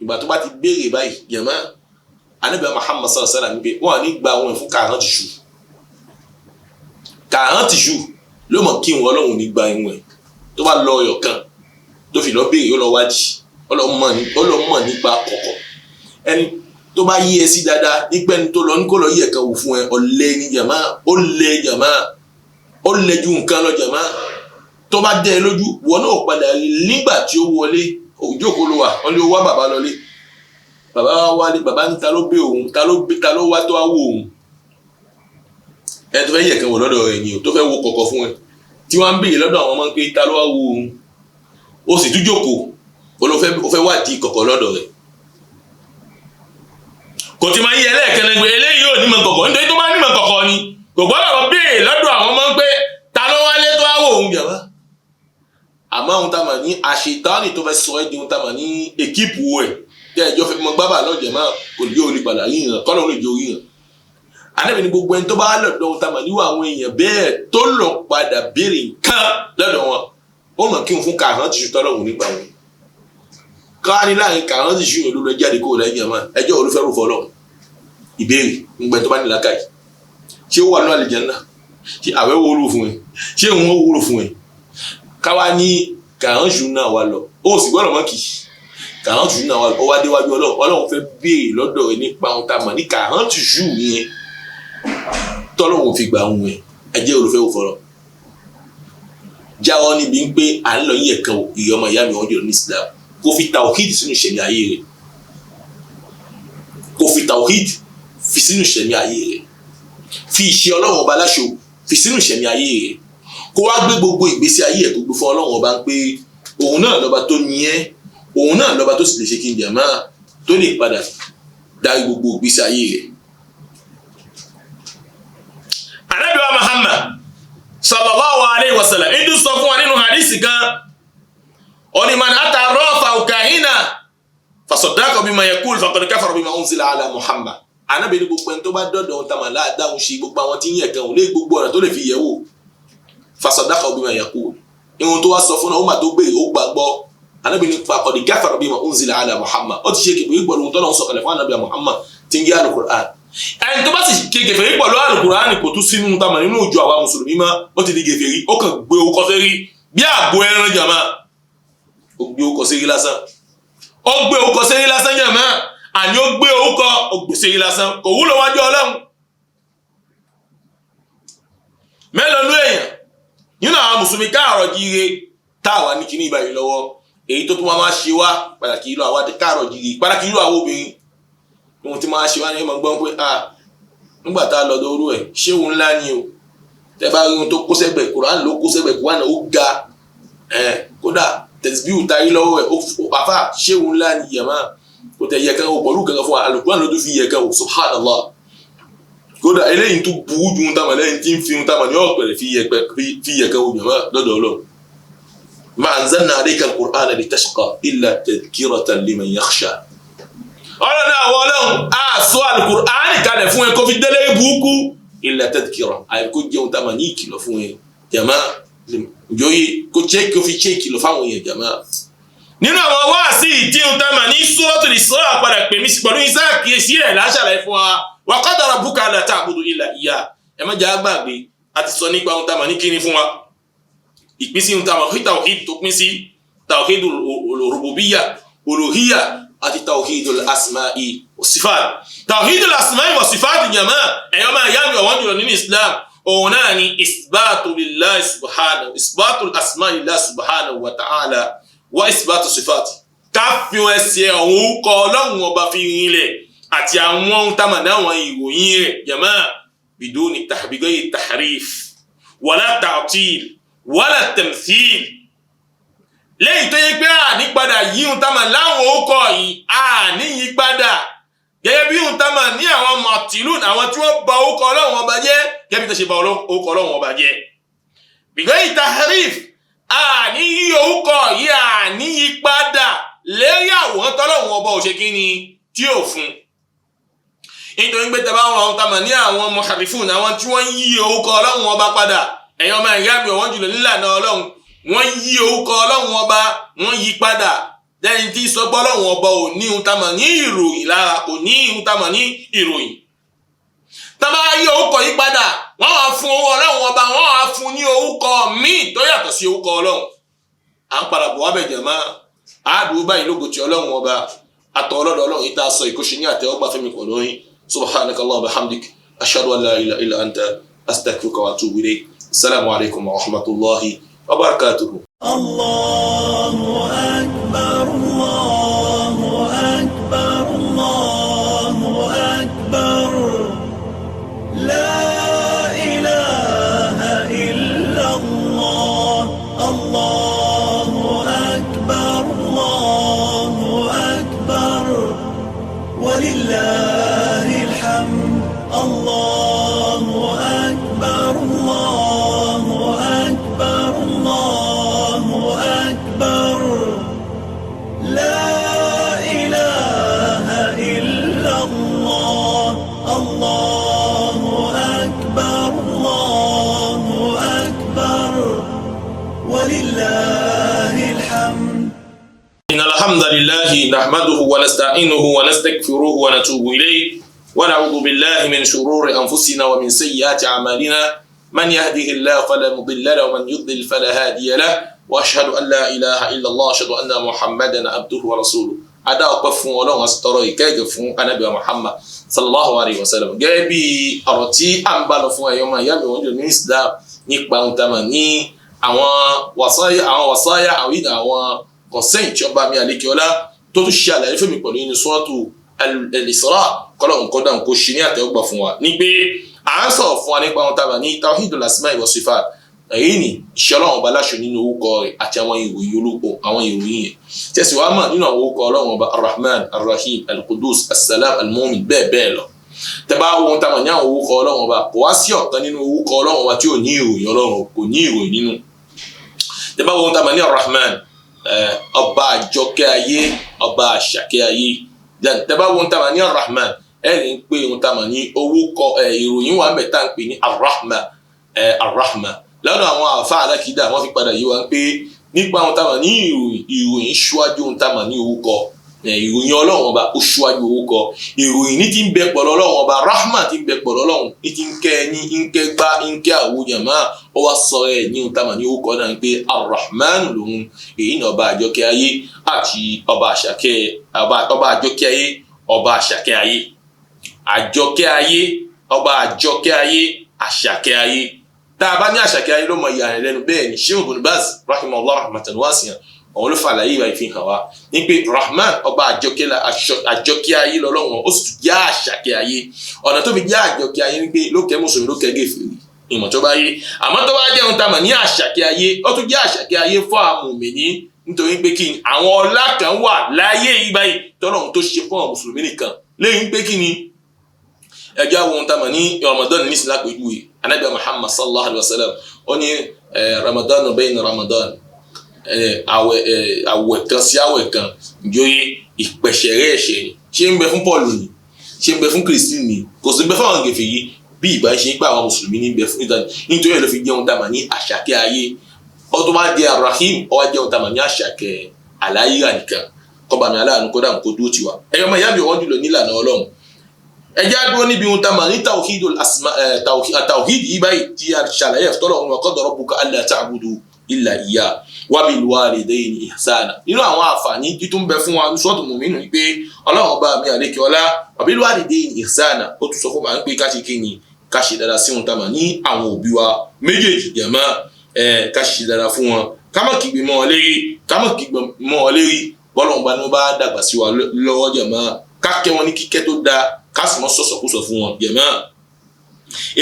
ìgbà tó bá ti béèrè báyìí yẹ̀mọ́ Ànábì Muhammad sallallahu alaihi wasallam níbi wọn ní gba àwọn ẹ̀fún 40 ṣù ló mọ̀ kí wọn Ọlọ́run ní gba ìwọ̀n ẹ̀ tó bá lọ ọyọ̀ kan tó fi lọ béèrè ó lọ wádìí ọlọ́mọ nípa kọ̀kọ̀ ẹni tó bá yí ẹ sí dáadáa nípa ẹni tó lọ ní kó lọ yí ẹ̀ka wò fún ẹ ọ̀lẹ ní jàmá ó lẹ ju nǹkan lọ jàmá tó bá dẹ́ ẹ lójú wọn náà padà rí nígbà tí ó wọlé òjókòó ló wà wọn lé wá bàbá lọlé bàbá wálé bàbá ní ta ló bẹ òun ta ló wá tó wá wò òun ẹ tó fẹ́ yí ẹ̀ka wò lọ́dọ̀ rẹ̀ ni o tó fẹ́ wo kọ̀kọ̀ fún ẹ tí wọ́n ń béèrè lọ́dọ̀ àwọn ọmọ pé ta ló wá wò òun ó sì tún jókòó ó fẹ́ wádìí kọ̀kọ̀ lọ́dọ̀ rẹ̀ kò tí máa ń yẹ ẹlẹ́ẹ̀kẹ́ni pé eléyìí ò ní mọ̀ kọ̀kọ̀ nítorí tó bá ní mọ̀ kọ̀kọ̀ ni kò gbọ́dọ̀ lọ béèrè lọ́dọ̀ àwọn ọmọ pé ta ló wálé tó wá wò òun jàmbá àmọ́ ohun tá a mọ̀ ní àṣetánì tó fẹ́ sọ ẹ́ di ohun tá a mọ̀ ní èkíìpù ẹ̀ tí ẹjọ́ fẹ́ mọ gbábà lọ́jẹ̀ máa kò lè yóò lè padà ríran kọ́nà ó lè jó ríran Ànábì ní gbogbo ẹni tó bá lọ́dọ̀ ohun tá a mọ̀ níwọ̀ àwọn èèyàn bẹ́ẹ̀ tó lọ padà béèrè nǹkan lọ́dọ̀ wọn ó mọ̀ kí n fún kàrán ti ṣùtọ́ lọ́hùn nípa wọn káwá ní láàrin kàrán ti ṣùyàn ló lọ jáde kó lẹ́yìn ẹ̀ máa ẹjọ́ olúfẹ́rù fọlọ́ ìbéèrè ńgbẹ tó bá ní làákàyè ṣé ó wà ní àlùjánnà ṣé àwẹ̀ wo wúlò fún ẹ ṣé òun ó wúlò fún ẹ káwá ní kàrán ṣù náà wà lọ ó sì gbọ́dọ̀ mọ́ kì í kàrán ṣù náà wà lọ ó wá déwájú Ọlọ́run fẹ́ béèrè lọ́dọ̀ ẹ nípa ohun tá a mọ̀ ní kàrán ti ṣù yẹn tọ́lọ́run fi gbà ohun ẹ ẹjẹ́ olúfẹ́rù fọlọ́ jáwọ́ níbi ń pé à ń lọ yín ẹ̀kan ìyá ọmọ ìyá mi wọ́n jọ ní Islam kó fi tawhid sínú ìṣẹ̀lẹ̀ ayé rẹ̀ kó fi tawhid fi sínú ìṣẹ̀lẹ̀ ayé rẹ̀ fi ìṣe Ọlọ́run ọba láṣọ fi sínú ìṣẹ̀lẹ̀ ayé rẹ̀ kó wá gbé gbogbo ìgbésí ayé ẹ̀ tó gbé fún Ọlọ́run ọba ń pé òun náà lọ́ba tó ní ẹ́ òun náà lọ́ba tó sì lè ṣe kí n jẹ̀ máa tó lè padà darí gbogbo ìgbésí ayé rẹ̀. Ànábì wa Muhammad sallallahu alayhi wa sallam ìdú sọ fún wa nínú hadisi kan oni man ata rafa ukahina fasaddaqa bima yaqul faqad kafara bima unzila ala Muhammad Ànábì ní gbogbo ẹni tó bá dọ̀dọ̀ ta ma la dáhùn sí gbogbo àwọn tí yẹn kan ò lè gbogbo ọ̀nà tó lè fi yẹ̀wò fasaddaqa bima yaqul ihun tó wá sọ fún ó ma tó gbé ó gbàgbọ́ Ànábì ní faqad kafara bima unzila ala Muhammad ó ti ṣe kébé gbọ́dọ̀ tó lọ́n sọ kalẹ̀ fún Ànábì Muhammad tí ń jẹ́ Al-Qur'an ẹni tó bá sì kèfèrí pẹ̀lú Al-Qur'an kò tún sínú ta ma nínú ìjọ àwa mùsùlùmí mọ́ ó ti di kèfèrí ó kàn gbé ó kọ́ sẹ́rí bí àgbo ẹran jàmá ó gbé ó kọ́ sẹ́rí lásán jàmá àní ó gbé orúkọ ògbèsè lásán kò wúlò wájú Ọlọ́run mélòó nú èèyàn nínú àwọn mùsùlùmí káàrọ̀ jíire táwa ní kíní ìbáyìí lọ́wọ́ èyí tó tún máa ṣe wá pàtàkì ìlú àwọn káàrọ̀ jíire pàtàkì ìlú àwọn obìnrin ohun tí máa ṣe wá ní ẹmọ gbọ́n pé nígbà tá a lọ́dọ̀ orú ẹ̀ ṣéun ńlá ni o tẹ́ bá rí ohun tó kó sẹ́gbẹ̀ Kùránì ló kó sẹ́gbẹ̀ Kùránì ó ga kódà tẹ̀síbíù tarí lọ́wọ́ ẹ̀ àfà ṣéun ńlá ni yàmá kò tẹ̀ yẹ kan o pọ̀lú kankan fún Al-Qur'an ló tún fi yẹ kan o subhanallah kódà eléyìí tó burú ju táwọn lẹ́yìn tí ń fi táwọn ní ọ̀pẹ̀rẹ̀ fi yẹ kan o yàmá lọ́dọ̀ Ọlọ́run ma anzalna alayka al-Qur'ana litashqa illa tadhkiratan liman yakhsha ọlọ́run àwọn ọlọ́run á sọ Al-Qur'an kalẹ̀ fún ẹ kó fi délé burúkú illa tadhkira àìkó jẹun táwọn ní ìkìlọ̀ fún ẹ jàmá ìjọyè kó fi ṣe ìkìlọ̀ fáwọn èèyàn jàmá nínú àwọn wáàsí tí ń tàmà ní Suratul Isra padà pè mí pẹ̀lú iṣẹ́ àkíyèsí ẹ̀ láṣàlàyé fún wa wa qada rabbuka alla ta'budu illa iyyah. ẹ má jẹ́ àgbàgbé a ti sọ nípa ohun tàmà ní kíni fún wa ìpín sí ohun tàmà ní tawhid tó pín sí tawhidul rububiyyah uluhiyyah àti tawhidul asma'i wa sifat. tawhidul asma'i wa sifat jama ẹ̀yọ́ máa yá mi ọ̀wọ́n jùlọ nínú Islam òun náà ni isbatu lillahi subhanahu isbatul asma'i lillahi subhanahu wa ta'ala wa isbatu sifat. ká fi ẹsẹ̀ ọ̀hún orúkọ ọlọ́run ọba fi rinlẹ̀ àti àwọn ohun táwọn náwọn ìròyìn rẹ̀ jama biduni tahbigayi tahrif wala ta'til wala tamthil. lẹ́yìn tó yẹ pé ànípadà yíhun táwọn láwọn orúkọ yìí àníyípadà gẹ́gẹ́ bí ohun táwọn ní àwọn mọ̀tìlún àwọn tí wọ́n bà orúkọ ọlọ́run ọba jẹ́ gẹ́gẹ́ bí tó ṣe bà orúkọ ọlọ́run ọba jẹ́ bigayi tahrif àníyí orúkọ yìí àníyípadà lérí àwòrán tọ́lọ́run ọba ò ṣe kí ni tí ò fún. nítorí pé tẹ́bá wọn ọ̀hún tamà ní àwọn muharrifun àwọn tí wọ́n yí orúkọ ọlọ́run ọba padà ẹ̀yàn ọmọ ìyá mi ọ̀wọ́n jùlọ nílànà ọlọ́run wọ́n yí orúkọ ọlọ́run ọba wọ́n yí padà lẹ́yìn tí sọ pé ọlọ́run ọba ò ní ohun tamà ní ìròyìn lára kò ní ohun tamà ní ìròyìn. tọ́ba yí orúkọ yí padà wọ́n wá fún owó ọlọ́run ọba wọ́n wá fún ní orúkọ míì tó yàtọ̀ sí orúkọ ọlọ́run. à ń padà bọ̀ wá bẹ̀jẹ̀ máa àádùú báyìí lógo tí ọlọ́run ọba àtọ̀ ọlọ́dọ̀ ọlọ́run ìta sọ ìkóṣe ní àtẹ́wọ́gbà fẹ́mi pọ̀ lóyìn subhanaka Allahumma wa bihamdik ashhadu an la ilaha illa anta astaghfiruka wa atubu ilayk. Assalamu alaikum wa rahmatullahi wa barakatuh. Allahu akbar, Allahu akbar, Allahu akbar. La ilaha illa Allah. Allahu akbar, Allahu akbar. Walillahil hamd. Allahu akbar, Allahu akbar, Allahu akbar. La ilaha illa Allah. Allahu akbar, Allahu akbar. Walillahil hamd. إن الحمد لله نحمده ونستعينه ونستغفره ونتوب إليه ونعوذ بالله من شرور أنفسنا ومن سيئات أعمالنا من يهده الله فلا مضل له ومن يضلل فلا هادي له وأشهد أن لا إله إلا الله أشهد أن محمدا عبده ورسوله ada ọpẹ́ fún Ọlọ́run asitọrọ ìkẹgẹ fún Ànábì Muhammad sallallahu alayhi wa sallam gẹ́gẹ́ bí ọ̀rọ̀ tí à ń bá lọ fún ẹyọ ọmọ ìyá mi wọn jọ ní Islam nípa ohun tá a mọ̀ ní àwọn wàsáyà àwọn kọ̀sẹ́yìn tí ọba mi àlékiọlá tó tún ṣe àlàyé fún mi pẹ̀lú inú Suratu al-Isra kọ́lọ́hún kọ́dà kó ṣe ní àtẹ́wọ́gbà fún wa ní pé à ń sọ̀rọ̀ fún wa nípa ohun tá a mọ̀ ní Tawhidul Asma'i wa Sifat. èyí ni ìṣẹ́ Ọlọ́run ọba láṣọ nínú orúkọ rẹ̀ àti àwọn ìròyìn olóko àwọn ìròyìn yẹn tẹ̀síwá mọ̀ nínú àwọn orúkọ Ọlọ́run ọba Ar-Rahman Ar-Rahim Al-Qudus As-Salam Al-Mu'min bẹ́ẹ̀ bẹ́ẹ̀ lọ. tẹ́bá ohun tá a mọ̀ ní àwọn orúkọ Ọlọ́run ọba kò wá sí ọ̀kan nínú orúkọ Ọlọ́run ọba tí ò ní ìròyìn Ọlọ́run kò ní ìròyìn nínú. tẹ́bá ohun tá a mọ̀ ní Ar-Rahman ọba àjọkẹ́ ayé ọba àṣàkẹ́ ayé tẹ́bá ohun tá a mọ̀ ní Ar-Rahman ẹ̀rí ń pé ohun tá a mọ̀ ní orúkọ ìròyìn wà mẹ́ta ń pè ní Ar-Rahman Ar-Rahman lọ́dọ̀ àwọn àfa alákìídà wọ́n fi padà yí wa pé nípa ohun tá a mọ̀ ní ìròyìn ṣíwájú ohun tá a mọ̀ ní orúkọ ìròyìn Ọlọ́run ọba ó ṣíwájú orúkọ ìròyìn ní ti ń bẹ pọ̀lọ́ Ọlọ́run ọba Rahman ti ń bẹ pọ̀lọ́ Ọlọ́run ní ti ń kẹ́ ní ń kẹ́ gbá ń kẹ́ àwòyàn máa ó wá sọ ẹ̀ ní ohun tá a mọ̀ ní orúkọ náà pé Ar-Rahman lòun èyí ni ọba àjọkẹ́ ayé àti ọba àjọkẹ́ ayé ọba àṣàkẹ́ ayé àjọkẹ́ ayé ọba àjọkẹ́ ayé àṣàkẹ́ ayé tá a bá ní àṣàkẹ́ ayé ló mọ ìyá rẹ̀ lẹ́nu bẹ́ẹ̀ ni Sheikh Ibn Baz rahimahullah rahmatan wasi'an àwọn ló fàlàyé ìwà ìfihàn wa ní pé Rahman ọba àjọkẹ́ ayé lọ́lọ́run ó sì jẹ́ àṣàkẹ́ ayé ọ̀nà tó fi jẹ́ àjọkẹ́ ayé ní pé lókè mùsùlùmí lókè gèfèrí ìmọ̀ tó bá yé àmọ́ tó bá jẹ́ ohun tá a mọ̀ ní àṣàkẹ́ ayé ó tún jẹ́ àṣàkẹ́ ayé fún àwọn mùmínì nítorí pé kí ni àwọn ọlá kan wà láyé yìí báyìí tọ́lọ́run tó ṣe fún àwọn mùsùlùmí nìkan lẹ́yìn pé kí ni ẹjọ́ àwọn ohun tá a mọ̀ ní Ramadan ní ìsìlá pẹ̀lú Ànábì Muhammad sallallahu alaihi wasallam ó ní Ramadan bayna Ramadan àwẹ̀ kan sí àwẹ̀ kan ìjòyè ìpẹ̀ṣẹ̀rẹ́ ẹ̀ṣẹ̀ ni ṣé ń bẹ fún Pọ́ọ̀lù ni ṣé ń bẹ fún Kristi ni kò sí ń bẹ fún àwọn gẹ̀fẹ̀ yìí bí ìgbà ṣe ń pa àwọn mùsùlùmí ní bẹ fún ìdáni nítorí ẹ̀ ló fi jẹun tá a mọ̀ ní àṣàkẹ́ ayé ó tó máa di Ar-Rahim ó wá jẹun tá a mọ̀ ní àláyíra nìkan kọba mi aláàánú kódà kó dúró tiwa ẹ̀yọ́ máa yábì wọ́n jùlọ nílànà ọlọ́run ẹjẹ́ àdúró níbi ohun tá a máa ní tawhid yìí báyìí tí a ṣàlàyé tọ́lọ̀ wa qada rabbuka alla ta'budu illa iyyah wa bil walidayni ihsana nínú àwọn àǹfààní títún bẹ fún wa ní sọ́ọ̀tù mùmínú pé ọlọ́run ọba mi àlékè ọlá wa bil walidayni ihsana ó tún sọ fún wa pé ká ṣe kíni ká ṣe dára sí ohun tá a máa ní àwọn òbí wa méjèèjì jẹ̀mọ́ ká ṣe dára fún wọn ká má kígbe mọ́ ọ lérí bọ́lọ́run bá ní wọ́n bá dàgbà sí wa lọ́wọ́ jẹ̀mọ́ ká kẹ́ wọn ní kíkẹ́ tó dáa ká sì mọ́ sọ̀sọ̀kúsọ fún wọn jẹ̀mọ́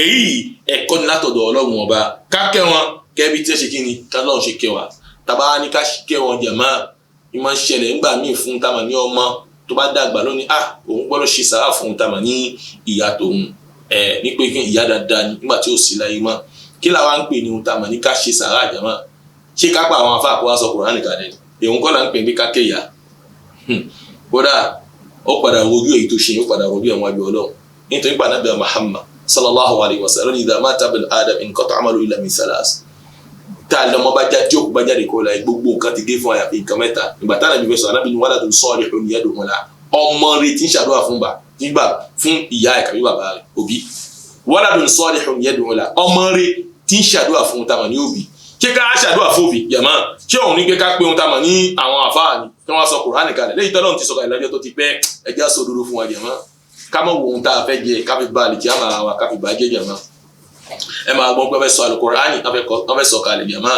èyí ẹ̀kọ́ ní látọ̀dọ̀ ọlọ́run ọba ká kẹ́ wọn kẹ́bí tí ẹ ṣe kí ni tọ́lọ́run ṣe kẹ́ wa tàbá ní ká kẹ́ wọn jẹ̀mọ́ ìmọ̀ ń ṣẹlẹ̀ nígbà míì fún tamà ní ọmọ tó bá dàgbà lónìí òun gbọ́dọ̀ ṣe sàrà fún tamà ní ìyá tòun ní pé kí ìyá dáadáa nígbà tí ó sì láyé mọ́ kí làwa ń pè ní ohun tamà ní ká ṣe sàrà jẹ̀mọ́ ṣé ká pa àwọn afáàkó wá sọ Kùránì kalẹ̀ èèyàn kọ́ là ń pè ní ká kẹ́yà kódà ó padà rojú èyí tó ṣe ó padà rojú ẹ̀wọ̀n àbí ọlọ́run nítorí pé Ànábì Muhammad sallallahu alayhi wa sallam idha mata ibn adam inqata amalu illa min salas tá a lọ́mọ bá jáde tí òkú bá jáde kó la gbogbo nǹkan ti gé fún àyàfi nǹkan mẹ́ta ìgbà táwọn ẹbí fẹ́ sọ Ànábì ní waladun salihun yad'u lahu ọmọ rẹ̀ tí ń ṣàdúrà fún ìyá ẹ̀ kàbí bàbá rẹ̀ òbí waladun salihun yad'u lahu ọmọ rẹ̀ tí ń ṣàdúrà fún tamọ̀ ní òbí ṣé ká ṣàdúrà fún òbí jàmá ṣé òun ní pé ká pé ohun tamọ̀ ní àwọn àfáà ni kí wọ́n sọ Kùránì kalẹ̀ lẹ́yìn tọ́lọ́run ti sọ kalẹ̀ lọ́jọ́ tó ti pẹ́ ẹjẹ́ sọ òdodo fún wa jàmá ká mọ̀ wo ohun tá a fẹ́ jẹ ká fi ba àlìkí àmà wa ká fi bá jẹ́ jàmá ẹ máa gbọ́n pé wọ́n fẹ́ sọ Al-Kùránì wọ́n fẹ́ sọ kalẹ̀ jàmá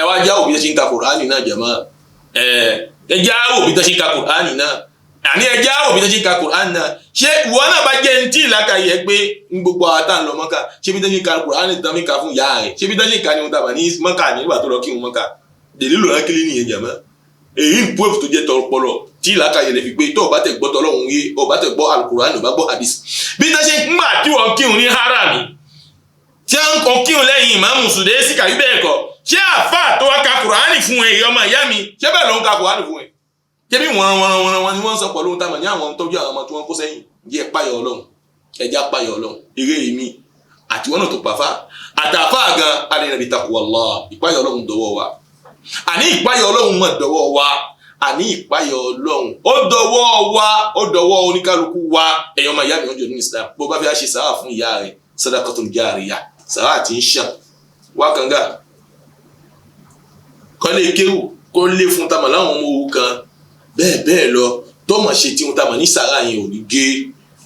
ẹ wá já òbí tó ṣe ń ka Kùránì náà jàmá ẹ já òbí tó ṣe ń ka Kùránì náà àní ẹ já òbí tó ṣe ń ka Kùránì náà ṣé ìwọ náà bá jẹ́ ní tí ìlàkàyè pé ń gbogbo àtà ń lọ Mọ́kà ṣé bí tó ṣe ń ka Kùránì tán mi ka fún ìyá rẹ̀ ṣé bí tó ṣe ń ka ní ohun tàbí ní Mọ́kà nígbà tó lọ kí wọn Mọ́kà dèlílò ránkìlì nìyẹn jàmá èyí ń púpọ̀ tó jẹ́ tọpọlọ tí ìlàkàyè lè fi pé tó o bá tẹ̀ gbọ́ tọlọ́run yé o bá tẹ̀ gbọ́ Al-Kùránì o bá gbọ́ hadith bí tó ṣe ń gbà tí wọ́n kírun ní harami tí wọ́n kírun lẹ́yìn ìmáàmù Sùdẹ́sì kàbí bẹ́ẹ̀ kọ́ ṣé àfáà tó wá ka Kùránì fún ẹ ọmọ ìyá mi ṣé bẹ́ẹ̀ ló ń ka Kùránì fún ẹ ṣé bí wọ́n ni wọ́n sọ pẹ̀lú ohun táwọn ní àwọn tọ́jú àwọn ọmọ tí wọ́n kó sẹ́yìn jẹ́ páyọ̀ Ọlọ́run ẹja páyọ̀ Ọlọ́run eré mi àti wọ́n náà tó pàfà àtàfáà gan alẹ́nàbí taqwallah ìpáyọ̀ Ọlọ́run dọwọ́ wa àní ìpáyọ̀ Ọlọ́run mọ̀ dọwọ́ wa àní ìpáyọ̀ Ọlọ́run ó dọwọ́ wa ó dọwọ́ oníkálukú wa ẹ̀yọ́ ọmọ ìyá mi ọjọ́ ní Islam bó bá fẹ́ ṣe sàrà fún ìyá rẹ̀ sadaqatun jariyah sàrà tí ń ṣàn wá kànga kọ́lé kéwù kó lé fún tamọ̀ láwọn ọmọ owó kan bẹ́ẹ̀ lọ tó mọ̀ ṣe tí wọ́n tamọ̀ ní sàrà yẹn ò ní gé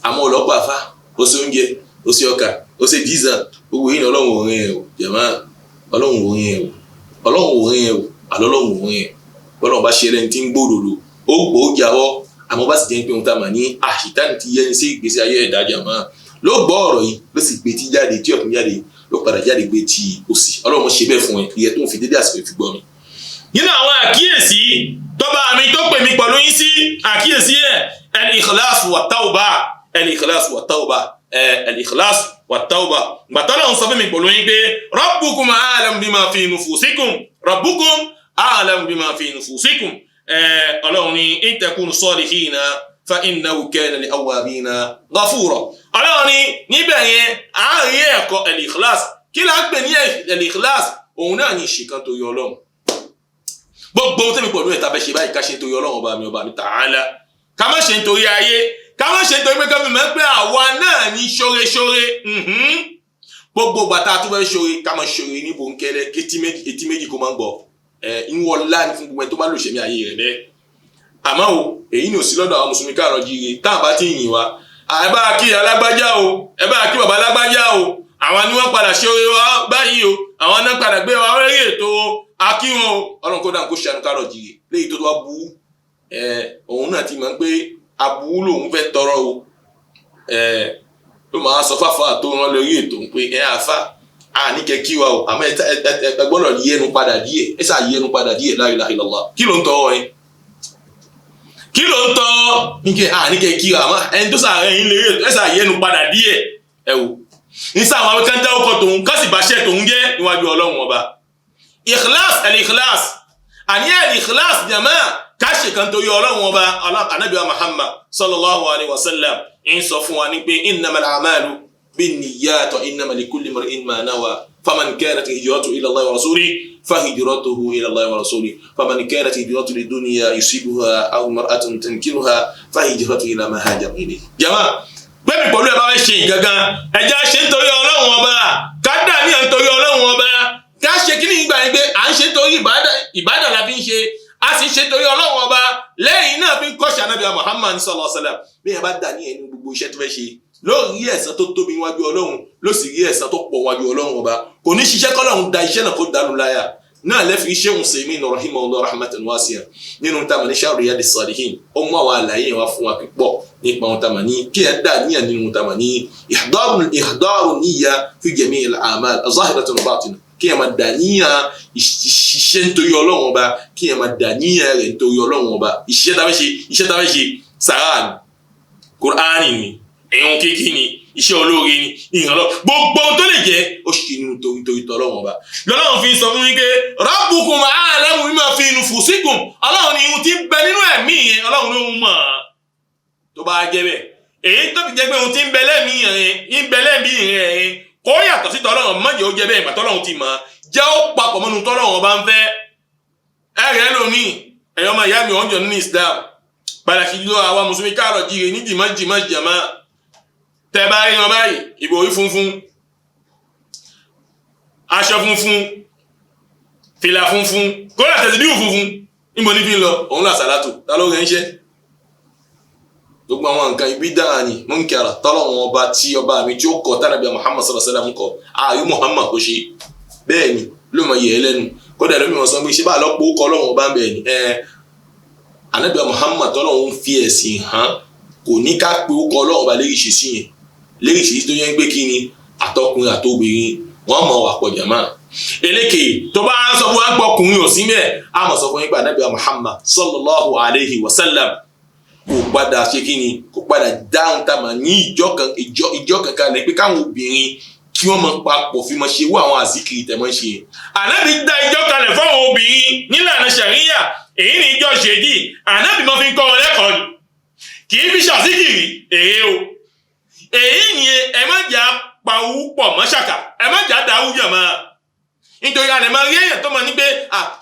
àmọ́ ọlọ́pàá afá ó ṣe oúnjẹ ó ṣe ọkà ó ṣe dízà gbogbo yìí ní Ọlọ́run òrin ẹ̀ o jẹ̀mọ́ Ọlọ́run òrin ẹ̀ o Ọlọ́run òrin ẹ̀ o àlọ́lọ́run òrin ẹ̀ bọ́lọ́run bá ṣe ẹlẹ́ni tí ń gbòdòdó ó gbò ó jáwọ́ àmọ́ bá sì jẹ́ pé ohun tá a mà ní àṣìtáni ti yẹni sí ìgbésí ayé ẹ̀dá jàmá ló gbọ́ ọ̀rọ̀ yìí ló sì gbé tí jáde tí ọ̀tún jáde ló padà jáde gbé tí òsì Ọlọ́run ṣe bẹ́ẹ̀ fún ẹ ìyẹn tó ń fi dédé àsìkò fi gbọ́ mi. nínú àwọn àkíyèsí tọ́ba mi tó pè mí pẹ̀lú yín sí àkíyèsí ẹ̀ al-ikhlas wa tawba al-ikhlas wa tawba al-ikhlas wa tawba gbàtọ́lọ̀ ń sọ fún mi pẹ̀lú yín pé rabbukum a'lamu bima fi nufusikum rabbukum a'lamu bima fi nufusikum Ọlọ́run ní in takunu salihina fa innahu kana li awwabina ghafura Ọlọ́run ní níbẹ̀ yẹn àárín ẹ̀kọ́ al-ikhlas kí là ń pè ní al-ikhlas òun náà ní ìṣìkan tó yọ Ọlọ́run gbogbo ohun tẹ́mi pẹ̀lú ẹ̀ta bẹ́ ṣe báyìí ká ṣe nítorí Ọlọ́run ọba mi ta'ala ká má ṣe nítorí ayé ká má ṣe nítorí pé kámi mọ̀ pé àwa náà ní ṣóre gbogbo bàtà tó bẹ́ ṣóre ká má ṣóre ní bòńkẹ́lẹ́ etí méjì kó máa ń gbọ́ ìwọ̀lá ní fún gbogbo ẹ̀ tó bá lò ṣẹ̀mí ayé rẹ̀ bẹ́ẹ̀ àmọ́ o èyí ni ò sí lọ́dọ̀ àwọn mùsùlùmí káàrọ̀ jíire táwọn bá ti yìn wa ẹ bá kí alágbájá o ẹ bá kí bàbá alágbájá o àwọn ni wọ́n padà ṣóre wa báyìí o àwọn náà padà gbé wa lórí ètò akíwọn Ọlọ́run kó dáhùn kó ṣàánú káàrọ̀ jíire léyìí tó wá bú òun náà ti mọ̀ pé abú lòun fẹ́ tọrọ o ló máa sọ fáfá tó rán lórí ètò pé àfà àníkẹ́ kí wa o àmọ́ ẹ gbọ́dọ̀ yẹnu padà díẹ̀ ẹ sà yẹnu padà díẹ̀ la ilaha illallah kí ló ń tọ́ ẹ kí ló ń tọ́ àníkẹ́ kí wa àmọ́ ẹni tó sàárẹ̀ yín lórí ètò ẹ sà yẹnu padà díẹ̀ ẹ wò ní sáwọn akẹ́kọ̀ọ́ ọkọ̀ tòun kásì bàṣẹ́ tòun jẹ́ níwájú Ọlọ́run ọba ikhlas al-ikhlas àní al-ikhlas jàmáà káṣe kan tó yọ Ọlọ́run ọba Ànábì wa Muhammad sallallahu alaihi wasallam ń sọ fún wa ní pé innamal a'malu binniyat wa innamal likulli imri'in ma nawa faman kanat hijratuhu ila Allah wa rasulihi fahijratuhu ila Allah wa rasulihi faman kanat hijratuhu lidunya yusibuha aw mar'atun tankiruha fahijratuhu ila ma hajara ilayhi. Jama gbẹ̀mí pẹ̀lú ẹ̀ bá fẹ́ ṣe gangan ẹ̀jẹ̀ ṣe nítorí Ọlọ́run ọba ká dà ní nítorí Ọlọ́run ọba ká ṣe kí ní ìgbà yẹn pé à ń ṣe nítorí ìbádà la fi ń ṣe a sì ń ṣe nítorí Ọlọ́run ọba lẹ́yìn náà fi ń kọ́ṣà Ànábì Muhammad sallallahu alaihi wasallam bí ẹ bá dà ní ẹni gbogbo iṣẹ́ tó fẹ́ ṣe ló rí ẹ̀san tó tóbi wájú Ọlọ́run ló sì rí ẹ̀san tó pọ̀ wájú Ọlọ́run ọba kò ní ṣiṣẹ́ kọ́lọ́run da iṣẹ́ náà kó dànù láyà náà lẹ́fi Sheikh Usaymin rahimahullah rahmatan wasi'a nínú tá a mọ̀ ní Sharh Riyadis Salihin ó mú àwọn àlàyé wa fún wa pípọ̀ nípa ohun tá a mọ̀ ní kí ẹ dà níyàn nínú tá a mọ̀ ní ihdaru niyya fi jami'il a'mal az-zahirati wal batinah kí ẹ máa dà níyàn ìṣiṣẹ́ nítorí Ọlọ́run ọba kí ẹ máa dà níyàn rẹ̀ nítorí Ọlọ́run ọba iṣẹ́ tá a fẹ́ ṣe sàrà ni Kùránì ni ẹ̀hún kéèké ni iṣẹ́ olóore ni ìrànlọ́ gbogbo tó lè jẹ́ ó ṣe nínú torí tọ́lọ́run ọba lọ́lọ́run fi sọ fún mi pé rabbukum a'lamu bima fi nufusikum Ọlọ́run ni ohun tí ń bẹ nínú ẹ̀mí yẹn Ọlọ́run ló ń mọ̀ tó bá jẹ́ bẹ́ẹ̀ èyí tó fi jẹ́ pé ohun tí ń bẹ lẹ́mí rẹ̀ kó yàtọ̀ sí tọ́lọ́run mọ́jẹ́ ó jẹ́ bẹ́ẹ̀ ìgbà tọ́lọ́run ti mọ̀ jẹ́ ó papọ̀ mọ́nu tọ́lọ́run ọba ń fẹ́ ẹ̀rẹ́ lómi ẹ̀yọ́ máa yá mi ọ̀njọ́ nínú Islam pàtàkì jùlọ àwa mùsùlùmí káàrọ̀ jíire ní jìmọ́ jàmá tẹ bá rí wọn báyìí ìbòrí funfun aṣọ funfun fìlà funfun kódà tẹ̀síbíù funfun níbo ní fi ń lọ òun là sàlátù ta ló rẹ̀ ń ṣe gbogbo àwọn nǹkan ibi dáhà ni munkara tọ́lọ́wọ́n ọba tí ọba mi tí ó kọ tánàbí Muhammad sallallahu alaihi wasallam kọ ààyè Muhammad kò ṣe bẹ́ẹ̀ ni ló mọ yẹ̀ ẹ́ lẹ́nu kódà lómi wọn sọ pé ṣé bá lọ́pọ̀ ó kọ ọlọ́wọ́n ọba ń bẹ̀ ni ànábì Muhammad tọ́lọ́wọ́n fi ẹ̀sìn hàn kò ní ká pé ó kọ ọlọ́wọ́n ọba lérí ṣe sí yẹn lérí ṣe tó yẹn gbé kí ni àtọkùnrin àtobìnrin wọn mọ wà pọ̀ jàmá eléke tó bá ń sọ fún wa pọkùnrin ò sí mẹ́ a mọ̀ sọ fún yín pé ànábì Muhammad sallallahu alayhi wa sallam kò padà ṣe kí ni kò padà dáhùn tá a mà ní ìjọ kankan lẹ pé káwọn obìnrin kí wọ́n máa papọ̀ fi máa ṣe wú àwọn àzíkiri tẹ̀ máa ń ṣe. ànábì dá ìjọ kalẹ̀ fáwọn obìnrin nílànà ṣàríyà èyí ni ìjọ ṣèdí ànábì máa fi ń kọ́ wọn lẹ́kọ̀ọ́ ni kì í fi ṣàzíkiri èyí o èyí ni ẹ má jà pawú pọ̀ mọ́ ṣàkà ẹ má jà dáwú yàn máa nítorí àlẹ́ máa rí èèyàn tó máa ní pé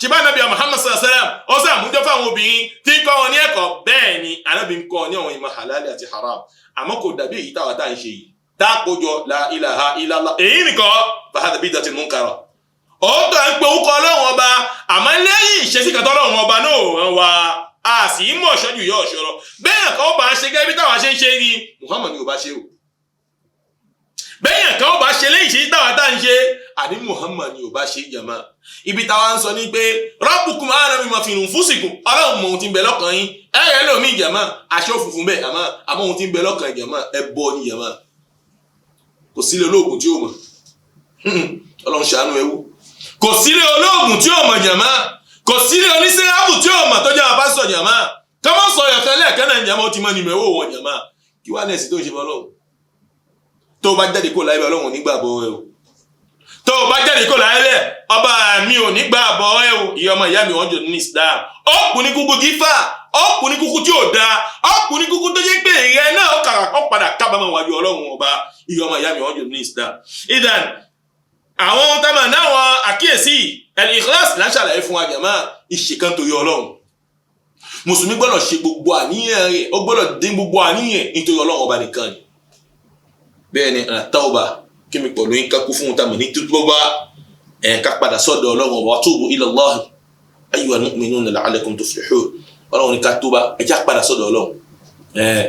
ṣe bá ànábì Muhammad sallallahu alaihi wasallam ó sàmújọ fáwọn obìnrin tí ń kọ́ wọn ní ẹ̀kọ́ bẹ́ẹ̀ ni ànábì ń kọ́ ní àwọn ìmọ̀ halali àti haram àmọ́ kò dàbí èyí táwa tá à ń ṣe yìí dákójọ la ilaha illallah èyí nìkan fahadà bíi dàtí munkara òótọ́ ń pe orúkọ Ọlọ́run ọba àmọ́ lẹ́yìn ìṣesí kan tọ́lọ́run ọba náà ràn wá a sì ń mọ̀ ṣọ́jú yọ ọ̀ṣọ́rọ̀ bẹ́ẹ̀ kan ó bá ṣe gẹ́gẹ́ bí táwa ṣe ń ṣe ni Muhammad ni ò bá ṣe o bẹ́ẹ̀ kan ó bá ṣe lẹ́yìn ìṣesí táwa tá à ń ṣe àní Muhammad ni ò bá ṣe jàmá ibi táwa ń sọ ní pé rabbukum a'lamu bima fi nufusikum Ọlọ́run mọ ohun tí ń bẹ lọ́kàn yín ẹ̀rẹ́ lómi jàmá aṣọ funfun bẹ́ẹ̀ àmọ́ ohun tí ń bẹ lọ́kàn jàmá ẹbọ ni jàmá kò sílé olóògùn tí ó mọ̀ Ọlọ́run ṣàánú ẹwú kò sílé olóògùn tí ó mọ̀ jàmá kò sílé oníṣẹ́ráàbù tí ó mọ̀ tó jẹ́ àwọn pásítọ̀ jàmá kọ́mọ́ sọ ọ̀yọ̀kan lẹ́ẹ̀kan náà jàmá ó ti mọ́ ni mẹ́wọ́ wọ̀ jàmá kí wá nẹ́ẹ̀sì tó ń ṣe fún Ọlọ́run tó bá jáde kó láyé Ọlọ́run nígbàgbọ́ ẹ o tó bá jáde kó láyé ọba mi ò nígbàgbọ́ ẹ o ìyá ọmọ ìyá mi wọ́n jò ní Islam ọkùnrin kúkú gífà ọkùnrin kúkú tí ò dáa ọkùnrin kúkú tó jẹ́ pé ìrẹ́ náà ó padà kábàámọ̀ wájú Ọlọ́run ọba ìyá ọmọ ìyá mi wọ́n jò ní Islam idan àwọn ohun tá máa náwọn àkíyèsí al-ikhlas là ń ṣàlàyé fún wa jàmá ìṣèkan torí Ọlọ́run mùsùlùmí gbọ́dọ̀ ṣe gbogbo àníyàn rẹ̀ ó gbọ́dọ̀ dín gbogbo àníyàn nítorí Ọlọ́run ọba nìkan ni bẹ́ẹ̀ ni àtàwọ̀bà kí mi pọ̀lú yín kákú fún tàmì ní túbọ̀ bá ká padà sọ́dọ̀ Ọlọ́run ọba wa tubu ila Allahi ayyuhal mu'minuna la'allakum tuflihun Ọlọ́run ní ká túbà ẹjá padà sọ́dọ̀ Ọlọ́run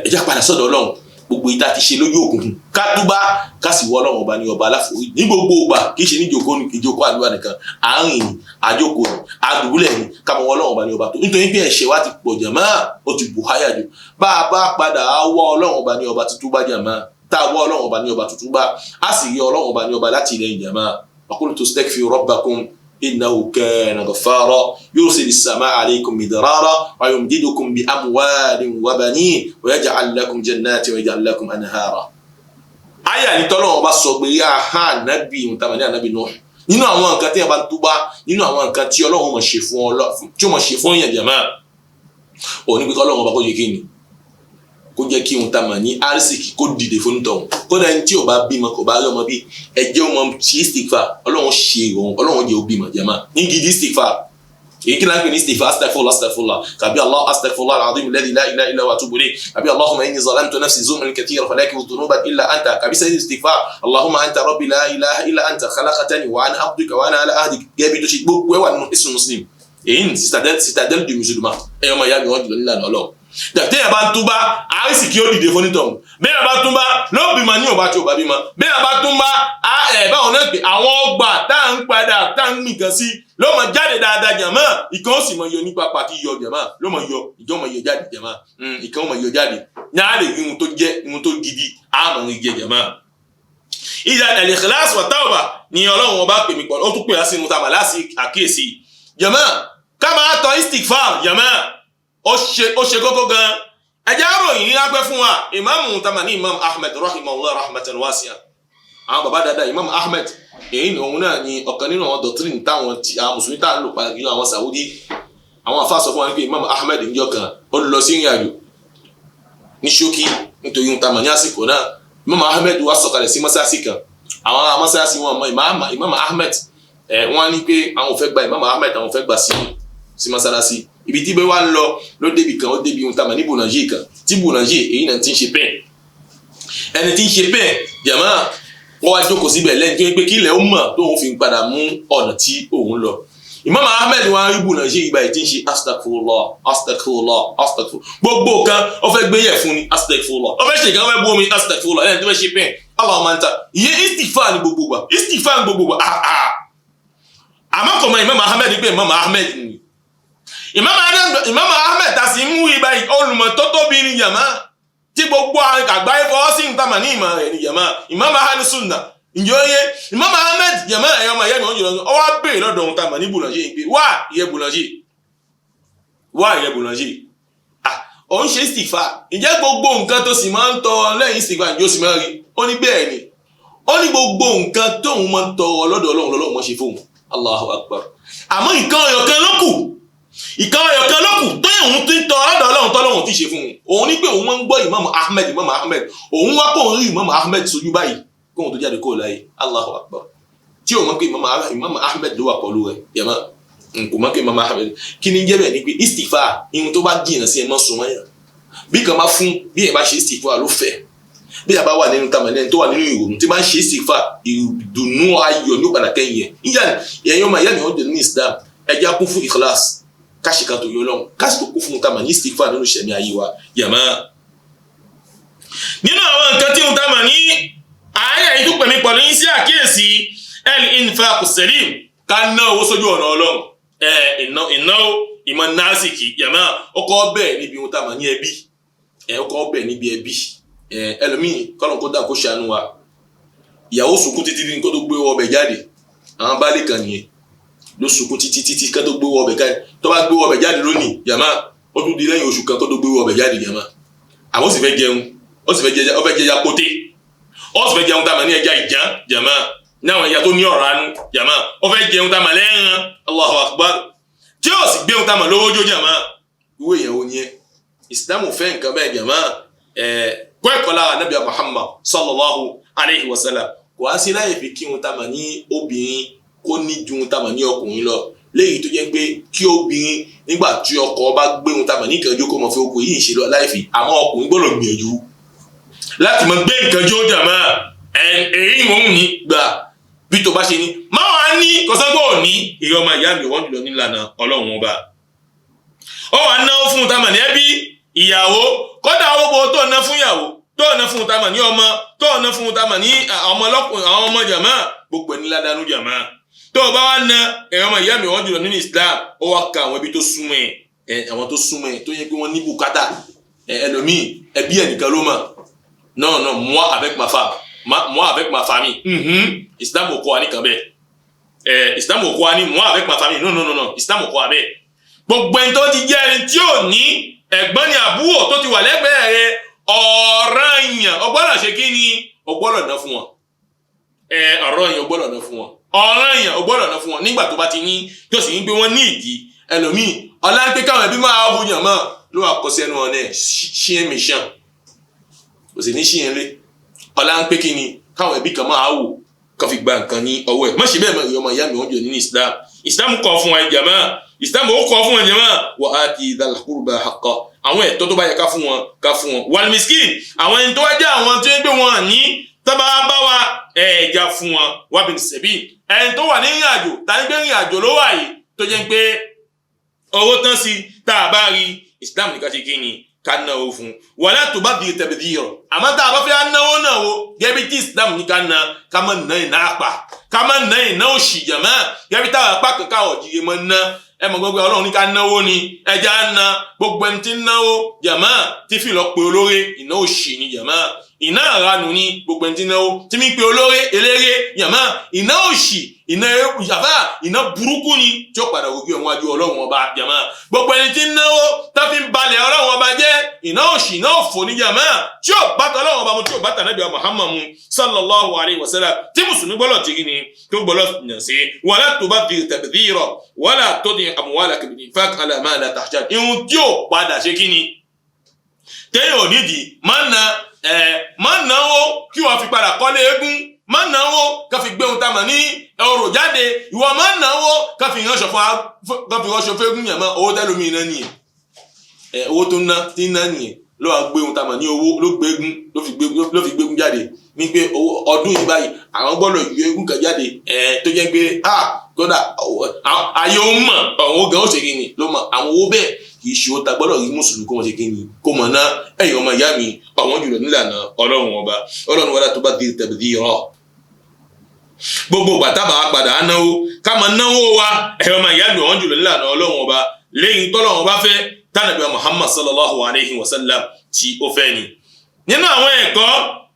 ẹjá padà sọ́dọ̀ Ọlọ́run gbogbo ìta ti ṣe lójú òkùnkùn ká túbà ká sì wọ Ọlọ́run ọba ní ọba aláforí ní gbogbo ìgbà kì í ṣe ní ìjókòó àdúrà nìkan àárín ni àjókòó ni àdùbúlẹ̀ ni ká mọ Ọlọ́run ọba ní ọba tó nítorí pé ẹ̀ṣẹ̀ wa ti pọ̀ jàmá ó ti bù háyà jù bá a bá padà wọ Ọlọ́run ọba ní ọba tuntun bá jàmá tá a wọ Ọlọ́run ọba ní ọba tuntun bá a sì rí Ọlọ́run ọba ní ọba láti ilẹ̀ ìjàmá وقلت استغفروا ربكم إنه كان غفارا يرسل السماء عليكم مدرارا ويمددكم بأموال وبنين ويجعل لكم جنات ويجعل لكم أنهارا àyà ni t'Ọlọ́run bá sọ pé yá ha nàbí mùtàmánì ànábì Nuh nínú àwọn nǹkan tí yẹn bá ń túbá nínú àwọn nǹkan tí Ọlọ́run mọ̀ ṣe fún tí ó mọ̀ ṣe fún yẹn jàmá òní pé Ọlọ́run bá kó yẹ kí ni kó jẹ́ kí ohun tá mà ní arísìkì kó dìde fún tọ̀hún kódà ní tí ò bá bímọ kò bá rí ọmọ bí ẹjẹ́ ọmọ ṣe istighfar ọlọ́run ṣe ìrọ̀rùn ọlọ́run jẹ́ òbí mọ̀ jẹ́mà ní gidi istighfar èyí kí láńpẹ́ ní istighfar astaghfirullah kàbí Allah astaghfirullah al-azim alladhi la ilaha illa huwa atubu ilayh kàbí Allahumma inni zalamtu nafsi zulman kathiran fala yaghfiru dhunuba illa anta kàbí sẹ́yìn istighfar Allahumma anta rabbi la ilaha illa anta khalaqtani wa ana abduka wa ana ala ahdik gẹ́bí tó ṣe gbogbo ẹwà nínú ismu muslim èyí ní citadelle du musulman ẹ̀yọ́ máa yá mi wọ́n jùlọ nílànà ọlọ́run tẹ́yà bá ń túbá àrísìkí ó dìde fún nítọ̀hún bẹ́ẹ̀ bá túbá ló bímọ ní ọba tí ò bá bímọ bẹ́ẹ̀ bá túbá báwọn náà pé àwọn ọgbà tá à ń padà tá à ń gbìn kan sí ló mọ jáde dáadáa jàmọ́ ìkan ó sì mọ yọ nípa pàtí yọ jàmọ́ ló mọ yọ ìjọ mọ yọ jáde jàmọ́ ìkan ó mọ yọ jáde ní a lè rí ohun tó jẹ́ ohun tó gidi á mọ̀ ní jẹ jàmọ́. ìjà al-ikhlas wa tawba ni ọlọ́run ọba pè mí pọ̀ ó tún pè á sí mu tàmà láti àkíyèsí jàmọ́ ká máa tọ istighfar jàmọ́ ó ṣe kókó gan ẹjẹ́ àròyìn ní lápẹ́ fún wa ìmáàmù tamani imam ahmed rahimahullah rahmatan wasi'a àwọn bàbá dáadáa imam ahmed èyí ni òun náà ni ọ̀kan nínú àwọn doctrine táwọn àwọn mùsùlùmí táwọn lò padà nínú àwọn saudi àwọn àfáà sọ fún wa pé imam ahmed ń jọ kan ó lọ sí ìrìn àjò ní ṣókí nítorí ohun tamani àsìkò náà imam ahmed wá sọ̀kalẹ̀ sí mọ́sáàsì kan àwọn mọ́sáàsì wọn mọ imam ahmed wọ́n ní pé àwọn ò fẹ́ gba imam ahmed àwọn ò fẹ́ gbà sí mọ́sálásí ibi tí bẹ́ẹ̀ wá ń lọ ló débi kan ó débi ohun tá a mọ̀ ní boulanger kan tí boulanger èyí náà ti ń ṣe pẹ́ẹ̀ ẹni tí ń ṣe pẹ́ẹ̀ jàmá wọ́n wá jókòó síbẹ̀ lẹ́yìn tó ń pé kí ilẹ̀ ó mọ̀ tóun fi padà mú ọ̀nà tí òun lọ Imam Ahmed wá rí boulanger ìgbà yìí tí ń ṣe astaghfirullah gbogbo kan ó fẹ́ gbé yẹ̀ fún ni astaghfirullah ó fẹ́ ṣe kan ó fẹ́ bú omi astaghfirullah ẹni tó fẹ́ ṣe pẹ́ẹ̀ Allahumma anta ìyẹn istighfar ní gbogbo wa àmọ́ kò mọ Imam Ahmed pé Imam Ahmed ni Imam Ahmed ta sì mú ibà olùmọ̀ tó tóbi ní yàmá tí gbogbo àgbáyé fọwọ́ sí ìtàmà ní ìmọ̀ rẹ̀ ní yàmá Imam Ahlus Sunnah ǹjẹ́ ó yé Imam Ahmed yàmá ẹ̀yọ́ ọmọ ìyá mi wọ́n jùlọ ọ wá bèèrè lọ́dọ̀ ohun tàmà ní boulanger yìí pé wá ìyẹ́ boulanger ó ń ṣe istighfar ǹjẹ́ gbogbo nǹkan tó sì máa ń tọ lẹ́yìn istighfar ǹjẹ́ ó sì máa rí ó ní bẹ́ẹ̀ ni ó ní gbogbo nǹkan tóun máa ń tọrọ lọ́dọ̀ Ọlọ́run mọ́ ṣe fóun Allahu Akbar àmọ́ nǹkan ọ̀yọ̀kan ló kù tó yẹ òun ti ń tọ ọ̀dọ̀ Ọlọ́run tọ́lọ́run ti ṣe fún òun ní pé òun máa ń gbọ́ Imam Ahmed òun wá kó òun rí Imam Ahmed sojú báyìí kó òun tó jáde kó láyé Allahu Akbar tí òun mọ̀ pé Imam Ahmed ló wà pọ̀lú rẹ̀ yàmá kò mọ̀ pé Imam Ahmed kí ni jẹ́ bẹ́ẹ̀ ni pé istighfar ihun tó bá jìnnà sí ẹ mọ́ sùn mọ́yà bí kan bá fún bí ẹ bá ṣe istighfar ló fẹ́ bí a bá wà nínú tamalẹ́ni tó wà nínú ìrònú tí máa ń ṣe istighfar ìdùnnú ayọ̀ ní òpadà kẹ́yìn ìyẹn yọmọ ìyá mi wọ́n jẹ́ ní Islam ẹja kún fún ikhlas káṣíkà tó yọ lọ́wọ́ káṣíkà kún fún tamà ní istighfar nínú ìṣẹ̀mí ayé wa yàmá. nínú àwọn nǹkan tí ó tamà ní ààyè yìí tó pẹ̀mí pọ̀lú yín sí àkíyèsí al-infaq as-salim ká ná owó sójú ọ̀nà Ọlọ́run ìnáwó ìmọ̀ násìkì yàmá ọkọ̀ bẹ́ẹ̀ níbi ohun tamà ní ẹbí ọkọ̀ bẹ́ẹ̀ níbi ẹbí ẹlòmíì kọ́lọ̀ kó dà kó ṣàánú wa ìyàwó sunkún títí ní kó tó gbé ọbẹ̀ jáde àwọn baálé kan nìyẹn ló sunkún títí ká tó gbé ọbẹ̀ jáde tó bá gbé ọbẹ̀ jáde lónìí jàmá ó tún di lẹ́yìn oṣù kan kó tó gbé ọbẹ̀ jáde jàmá àwọn ó sì fẹ́ jẹun ó sì fẹ́ jẹja póté ó sì fẹ́ jẹun tá a mọ̀ ní ẹja ìjà jàmá ní àwọn ẹja tó ní ọ̀rọ̀ anú jàmá ó fẹ́ jẹun tá a mọ̀ lẹ́ẹ̀rán Allahu Akbar tí ó sì gbé ohun tá a mọ̀ lówójó jàmá ìwé ìyàwó ni ẹ Islam fẹ́ nǹkan bẹ́ẹ̀ jàmá kọ́ ẹ̀kọ́ lára Nabi Muhammad sallallahu alayhi wa sallam kò á sí láyé fi kí wọn tá mà ní obìnrin kó ní ju wọn tá mà ní ọkùnrin lọ léyìí tó jẹ́ pé kí obìnrin nígbà tí ọkọ bá gbé wọn tá mà ní ìkànjú kó mọ̀ fi oko yìí ṣe lọ láì fi àmọ́ ọkùnrin gbọ́dọ̀ gbìyànjú láti mọ̀ gbé nǹkan jó jàmá èyí mọ̀ ń ní gbà bí tó bá ṣe ní má wà ní kọsángbò ní ìyá ọmọ ìyá mi wọ́n jùlọ nílànà Ọlọ́run ọba ọ wà náwó fún tá mà ní ẹbí ìyàwó kódà owó tó ná fún ìyàwó tó ná fún tá mà ní ọmọ tó ná fún tá mà ní ọmọ ọlọ́kùnrin àwọn ọmọ jàmá gbogbo ẹni ládánú jàmá tó bá wá ná ẹ̀rọ ọmọ ìyá mi wọ́n jùlọ nínú Islam ó wá ka àwọn ẹbí tó súnmọ́ ẹ̀ àwọn tó súnmọ́ ẹ̀ tó yẹ pé wọ́n ní bùkátà ẹlòmíì ẹbí ẹnìkan ló mọ̀ non moi avec ma famille Islam ò kọ́ wa ní kan bẹ́ẹ̀ Islam ò kọ́ wa ní moi avec ma famille non Islam ò kọ́ wa bẹ́ẹ̀ gbogbo ẹni tó ti jẹ́ ẹni tí ò ní ẹ̀gbọ́n ni àbúrò tó ti wà lẹ́gbẹ̀ẹ́ rẹ̀ ọ̀ranyàn ọgbọ́dọ̀ ṣe kí ni ọgbọ́dọ̀ ná fún wọn ọ̀ranyàn ọgbọ́dọ̀ ná fún wọn ọ̀ranyàn ọgbọ́dọ̀ ná fún wọn nígbà tó bá ti ní tó sì ń gbé wọn ní ìdí ẹlòmíì ọláńpẹ́ káwọn ẹbí máa bóyàn mọ́ ló wà kọ́ sẹ́nu ọ̀nà ṣíẹ́ mìíràn kò sì ní ṣì yẹn lé ọlá ń pé kí ni káwọn ẹbí kan máa wò kan fi gba nǹkan ní ọwọ́ ẹ̀ má ṣe bẹ́ẹ̀ mọ ìyá ọmọ ìyá mi wọ́n jọ nínú Islam kọ̀ fún wa jàmá Islam ó kọ̀ fún wa jàmá wa ati dhal qurba haqqa àwọn ẹ̀tọ́ tó bá yẹ ká fún wọn wal miskin àwọn ẹni tó wá jẹ́ àwọn tó ń gbé wọn ní tọ́ba bá wa ẹ̀ẹ́jà fún wọn wá bin sabil ẹni tó wà ní ìrìn àjò tàbí gbé ìrìn àjò ló wà yìí tó jẹ́ pé owó tán sí tá a bá rí Islam nìkan ṣe kí ni ká náwó fún wala tubadhir tabdhira àmọ́ tá a bá fẹ́ náwó náwó gẹ́bí tí Islam ní ká ná ká mọ́ ná ìná àpà ká mọ́ ná ìná òṣì jàmá gẹ́bí táwọn apá kankan ọ̀jìyẹ mọ́ ná ẹ mọ̀ gbogbo Ọlọ́run ní ká náwó ni ẹja ná gbogbo ẹni tí ń náwó jàmá tí fi lọ pe olóore ìná òṣì ni jàmá iná àránù ní gbogbo ẹni tí náwó tí mi pe olóore eléré jàmá iná òṣì iná ìyàfà iná burúkú ni tí ó padà wò bí ọ̀hún wájú Ọlọ́run ọba jàmá gbogbo ẹni tí náwó tó fi ń balẹ̀ Ọlọ́run ọba jẹ́ iná òṣì iná òfò ní jàmá tí ó bá tọ́ Ọlọ́run ọba mu tí ó bá tà Nábì Muhammad mu sallallahu alayhi wa sallam tí mùsùlùmí gbọ́dọ̀ ti rí ni tó gbọ́dọ̀ yàn sí wala tubadhir tabdhira wala tudi amwalaka bil infaq ala ma la tahtaj ihun tí ó padà ṣe kí ni tẹ́yìn ò nídìí má náwó kí wọ́n fi padà kọ́lé eégún má náwó ká fi gbé ohun tá a mọ̀ ní ọrọ̀ jáde ìwọ má náwó ká fi ránṣọ fẹ́gún yàn mọ́ owó tẹ́lómi iná nìyẹn owó tó ná tí ń ná nìyẹn ló wá gbé ohun tá a mọ̀ ní owó ló gbégún ló fi gbégún jáde ní pé ọdún yìí báyìí àwọn gbọ́dọ̀ yọ eégún kan jáde tó jẹ́ pé kódà ayé ó mọ̀ àwọn gan ó ṣe kí ni ló mọ̀ àwọn owó bẹ́ẹ̀ kì í ṣe ó ta gbọ́dọ̀ rí mùsùlùmí kó wọ́n ṣe kí ni kó mọ̀ ná ẹ̀yìn ọmọ ìyá mi àwọn jùlọ nílànà Ọlọ́run ọba Ọlọ́run wala tubadhir tabdhira gbogbo gbàtàbà padà náwó ká máa náwó wa ẹ̀yìn ọmọ ìyá mi àwọn jùlọ nílànà Ọlọ́run ọba lẹ́yìn tọ́lọ́run ọba fẹ́ tánàbí Muhammad sallallahu alayhi wa sallam tí ó fẹ́ ni nínú àwọn ẹ̀kọ́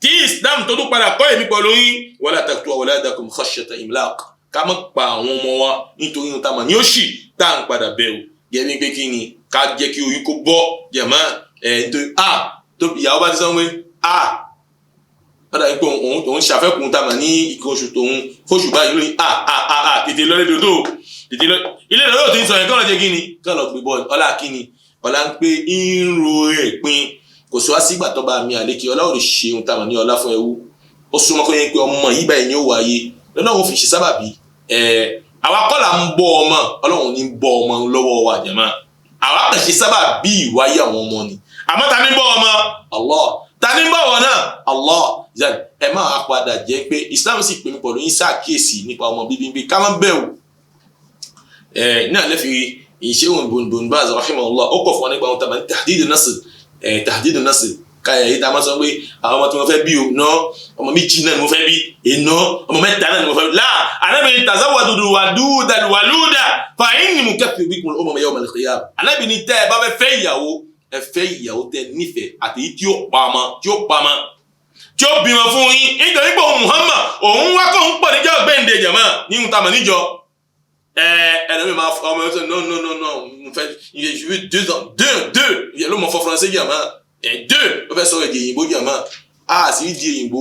tí Islam tó tún padà kọ́ èmi pẹ̀lú yín wala taqtu awladakum khashyata imlaq ká má pa àwọn ọmọ wa nítorí ohun tá a mọ̀ ní ó ṣì tá à ń padà bẹ̀rù yẹmi pé kí ni ká jẹ́ kí orí kó bọ́ jẹ̀mọ́ nítorí tó ìyàwó bá ti sọ pé padà yìí pé òun ṣàfẹ́kùn tá a mọ̀ ní ìkan oṣù tòun fóṣù báyìí lóyún tètè lọ lédòdó ilé ìdòdó tí ń sọ yẹn kọ́ lọ jẹ́ kí ni kọ́ lọ gbé bọ́ọ̀lù ọlá kí ni ọlá ń pé ń ro ẹ̀pin kò sí wá sígbà tó bá mi àlékè ọlá ò lè ṣe ohun tá a mọ̀ ní ọlá fún ẹwú ó súnmọ́ kó yẹn pé ọmọ yìí báyìí ni ó wáyé lọ́nà òun fi ṣe sábàbí àwa kọ́ là ń bọ́ ọmọ Ọlọ́run ní bọ́ ọmọ lọ́wọ́ wa jàmá àwa kàn ṣe sábàbí ìwáyé àwọn ọmọ ni àmọ́ ta ní bọ́ ọmọ Allah ta ní bọ́ wọn náà Allah ẹ máa padà jẹ́ pé Islam sì pè mí pọ̀lú yín ṣàkíyèsí nípa ọmọ bíbí bí ká má bẹ̀rù náà lẹ́fi ìṣẹ́wọ̀n Ibn Baz rahimahullah ó kọ̀ fún wa nípa ohun tàbí tahdidu nasl káyà yìí tá a máa sọ pé àwọn ọmọ tí mo fẹ́ bí o ná ọmọ méjì náà ni mo fẹ́ bí iná ọmọ mẹ́ta náà ni mo fẹ́ bí láà Ànábì ní tazawwadu wadudal waluda fa inni mukaffiru bikumul umama yawmal qiyamah Ànábì ní tẹ́ ẹ bá fẹ́ fẹ́ ìyàwó tẹ́ nífẹ̀ẹ́ àti tí ó pamọ́ tí ó bímọ fún yín nítorí pé òun Muhammad òun wá kó ń pọ̀ níjọ́ gbẹ̀ǹde jẹ̀mọ́ ní ohun tá a mọ̀ níjọ ẹlẹ́mi máa fọ ọmọ ẹ̀sọ́ no mo fẹ́ ìyẹ̀jú 2 ìyẹ̀ ló mọ̀ fọ faransé jẹ̀mọ́ 2 ó fẹ́ sọ̀rọ̀ èdè òyìnbó jẹ̀mọ́ sì di òyìnbó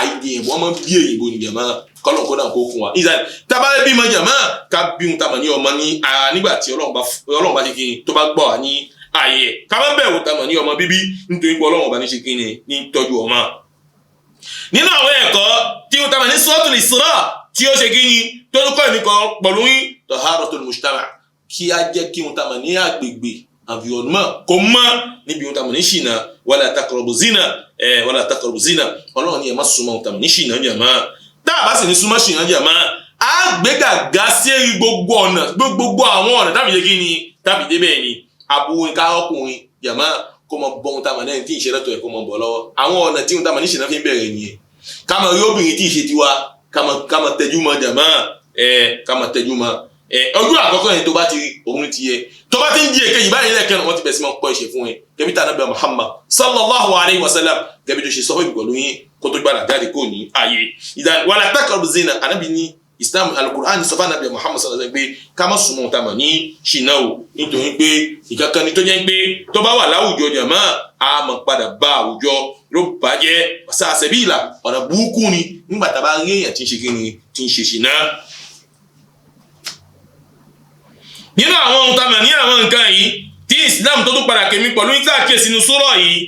ìdí òyìnbó ọmọ bí òyìnbó ni jẹ̀mọ́ kọ́lọ̀ kó dà kó fún wa ìzà tábàlẹ́ bímọ jẹ̀mọ́ ká bí ohun tá a mọ̀ ní ọmọ ní nígbà tí Ọlọ́run bá ṣe kí ni tó bá gbọ́ wa ní ààyè ká má bẹ̀rù tá a mọ̀ ní ọmọ bíbí nítorí pé Ọlọ́run bá ní ṣe kí ni ní tọ́jú ọmọ nínú àwọn ẹ̀kọ́ tí ó tàbí ní Suratul Isra tí ó ṣe kí ni tó ń kọ́ ìmìkan pẹ̀lú yín taharatul mujtama kí á jẹ́ kí wọ́n tàbí ní agbègbè environnement kò mọ́ níbi wọ́n tàbí ní ṣìnà wala taqrabu zina Ọlọ́run ni ẹ má súnmọ́ wọ́n tàbí ní ṣìnà jàmá tá a bá sì ní súnmọ́ ṣìnà jàmá á gbé gàgá sí gbogbo àwọn ọ̀nà tàbí ṣe kí ni tàbí débẹ̀ ni aburú ká ọkùnrin jàmá kó mọ bọ́ ohun tá a mọ̀ náà tí ìṣe lọ́tọ̀ ẹ̀ kó mọ bọ̀ lọ́wọ́ àwọn ọ̀nà tí ohun tá a mọ̀ ní ìṣẹ̀lẹ̀ fi ń bẹ̀rẹ̀ nìyẹn ká mọ̀ rí obìnrin tí ìṣe tiwa ká mọ̀ tẹjú mọ́ jàmá ká mọ̀ tẹjú mọ́ ojú àkọ́kọ́ yẹn tó bá ti rí òun ti yẹ tó bá ti ń di èkejì báyìí lẹ́ẹ̀kan wọ́n ti bẹ̀ sí máa pọ̀ ìṣe fún ẹ gẹ́bí tá Ànábì Muhammad sallallahu alayhi wa sallam gẹ́bí tó ṣe sọ fún ìbùkọ̀lù yín kó tó gbára jáde kó ní ààyè ìdá wala taqrabu zina Ànábì ní Islam al-Qur'an sọ fún Ànábì Muhammad sallallahu alayhi wa sallam pé ká má súnmọ́ tá a mọ̀ ní ṣìnà o nítorí pé ìkankan ni tó jẹ́ pé tó bá wà láwùjọ jàmá a máa padà bá àwùjọ ló bàjẹ́ sàṣẹ̀bíìlà ọ̀nà burúkú ni nígbà tá a bá rí èèyàn tí ń ṣe kí ni tí ń ṣe ṣìnà. nínú àwọn ohun tá a mọ̀ ní àwọn nǹkan yìí tí Islam tó tún padà kèmí pẹ̀lú ìtàkìyèsí inú sura yìí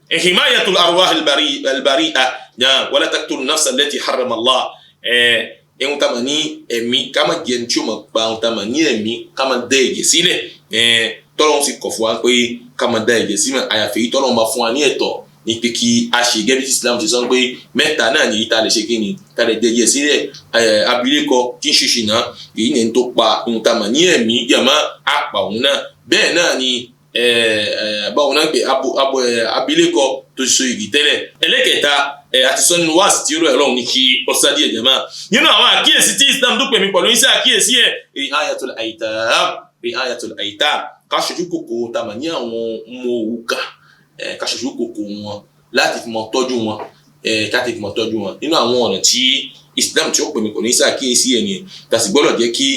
himayatul arwah albari'a ya wala taqtulu nafsa allati harrama Allah ehun tá mà ní ẹ̀mí ká má jẹ tí ó máa pa ohun tá mà ní ẹ̀mí ká má dá ẹ̀jẹ̀ sílẹ̀ tọ́lọ́run sì kọ̀ fún wa pé ká má dá ẹ̀jẹ̀ sílẹ̀ àyàfi èyí tọ́lọ́run bá fún wa ní ẹ̀tọ́ ní pé kí a ṣe gẹ́gẹ́ bí Islam ti sọ pé mẹ́ta náà ní ìta lè ṣe kí ni ta lè dá ẹ̀jẹ̀ sílẹ̀ abilékọ tí ń ṣiṣì náà èyí ni tó pa ohun tá mà ní ẹ̀mí jàmá àpà òun náà bẹ́ẹ̀ náà ni báwo náà pé abilékọ tó ṣe igi tẹ́lẹ̀ ẹlẹ́kẹta àti sọ nínú wáàsí tí ó rọ̀ Ọlọ́run ní kí ọ̀sá díẹ̀ jẹ́ máa nínú àwọn àkíyèsí tí Islam tó pè mí pẹ̀lú iṣẹ́ àkíyèsí ri'ayatul aitam ká ṣojú kòkó tá mà ní àwọn ọmọ òrukàn ká ṣojú kòkó wọn láti fi mọ tọ́jú wọn káti fi mọ tọ́jú wọn nínú àwọn ọ̀nà tí Islam tí ó pè mí pẹ̀lú iṣẹ́ àkíyèsí ẹ̀ nìyẹn tàbí gbọ́dọ̀ jẹ́ kí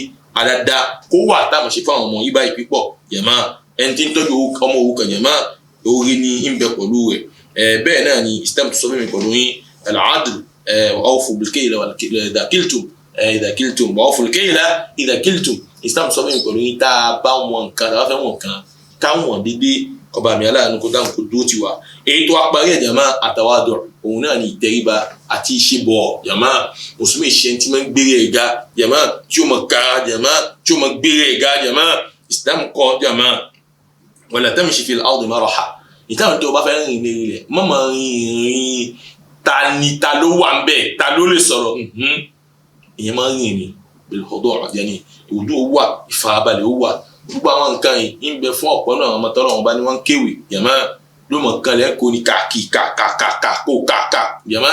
àdáda kó wà táwọn ṣe fáwọn ọmọ yìí báyìí pípọ̀ yẹ̀ máa ẹni tí ń tọ́jú ọmọ òrukàn yẹ̀ máa orí ní ń bẹ pẹ̀lú rẹ̀ bẹ́ẹ̀ náà ni Islam tó sọ fún mi pẹ̀lú yín al-adl wa awfu bil-kayla idha kiltum wa awfu al-kayla idha kiltum Islam sọ fún mi pẹ̀lú yín tá a bá wọn nǹkan tá a bá fẹ́ wọn nǹkan káwọn dédé ọba mi aláàánú kó dáhùn kó dúró ti wà èyí tó apárí ẹ̀ jàmá àtàwádọ̀ òun náà ni ìtẹríba àti ìṣebọ̀ jàmá mùsùlùmí ìṣe tí wọ́n ń gbére ẹ̀ga jàmá tí ó mọ̀ kára jàmá tí ó mọ̀ gbére ẹ̀ga jàmá Islam kọ́ jàmá wala tamshi fil ardi maraha ìtàn tó bá fẹ́ rìn ní ilẹ̀ mọ́mọ́ rìn ta ló wà ń bẹ̀ ta ló lè sọ̀rọ̀ ìyẹn máa ń rìn ní bil-khudu' àdìyàní ìwúdú ó wà ìfarabalẹ̀ ó wà gbogbo àwọn nǹkan yìí ń bẹ fún ọ̀pọ̀ náà ọmọ tọ́lọ́ wọn bá ní wọ́n ń kéwì yàmá ló mọ̀ nǹkan lẹ́kọ̀ọ́ ní káàkì kó kàkà yàmá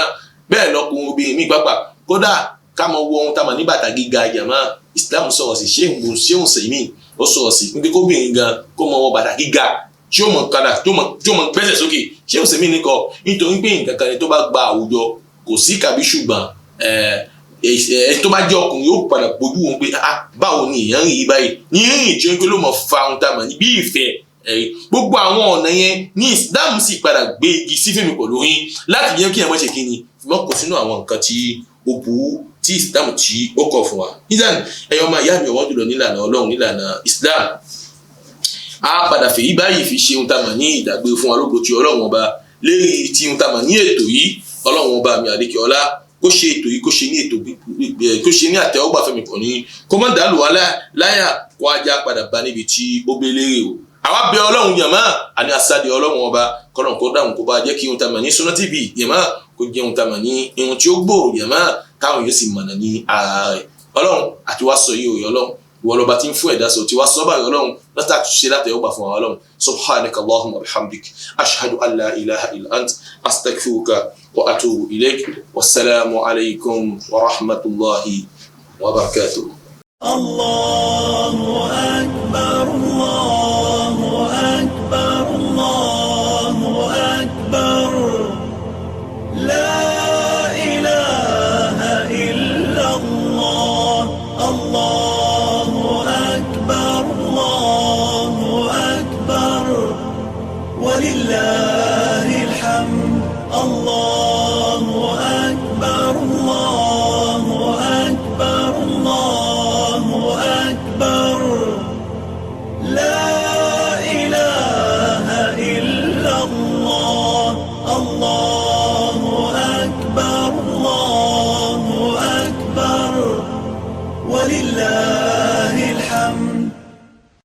bẹ́ẹ̀ lọ́kùnrin obìnrin mi gbàgbà kódà ká mọ wọ ohun tá a mọ̀ ní bàtà gíga yàmá Islam sọ̀rọ̀ sí ṣéhùn sèmí ó sọ̀rọ̀ sí níbi kóbìnrin gan kó mọ wọ bàtà gíga tí ó mọ kadà tí ó mọ gbẹ́sẹ̀ sókè ṣé ó sì mí nìkan nítorí pé nǹkan kan ni tó bá gba àwùjọ kò sí kàbí ṣùgbọ́n tó bá jẹ́ ọkùnrin yóò padà bójú wọn pé báwo ni èèyàn rìn yí báyìí ní rìn tí ó ń pé ló mọ̀ fa ohun tá a mọ̀ ní bí ìfẹ́ gbogbo àwọn ọ̀nà yẹn ní Islam sì padà gbé igi sí fèmí pẹ̀lú yín láti jẹ́ kí ẹ̀ mọ́ ṣe kí ni wọ́n kò sínú àwọn nǹkan tí ó burú tí Islam tí ó kọ̀ fún wa nígbà ẹ̀yọ́ máa yá mi ọ̀wọ́n jùlọ nílànà Ọlọ́run nílànà Islam a padà fèyí báyìí fi ṣe ohun tá a mọ̀ ní ìdàgbé fún alógo tí Ọlọ́run ọba lérí tí ohun tá a mọ̀ ní ètò yìí Ọlọ́run ọba mi àdékè ọlá kó ṣe ètò yìí kó ṣe ní ètò kó ṣe ní àtẹ́wọ́gbà fẹ́mi kàn ní kó má dàlù wá láyà kó ajá padà bá níbi tí ó gbé lérè o àwa bẹ Ọlọ́run yàmá àní asáde Ọlọ́run ọba kọ́nà kó dáhùn kó bá jẹ́ kí ohun tá a mọ̀ ní Sunna TV yàmá kó jẹ́ ohun tá a mọ̀ ní ohun tí ó gbòòrò yàmá káwọn yóò sì mọ̀nà ní ara rẹ̀ Ọlọ́run àti wá sọ yìí òye Ọlọ́run wọlọba tí ń fún ẹ̀dá sọ tí wá sọ báyìí Ọlọ́run láti àtúnṣe láti ẹ̀yọ́ gbà fún Ọlọ́run subhanaka Allahumma wa bihamdik ashhadu an la ilaha illa ant astaghfiruka wa atubu ilayk wassalamu alaykum wa rahmatullahi wa barakatuh. Allahu akbar.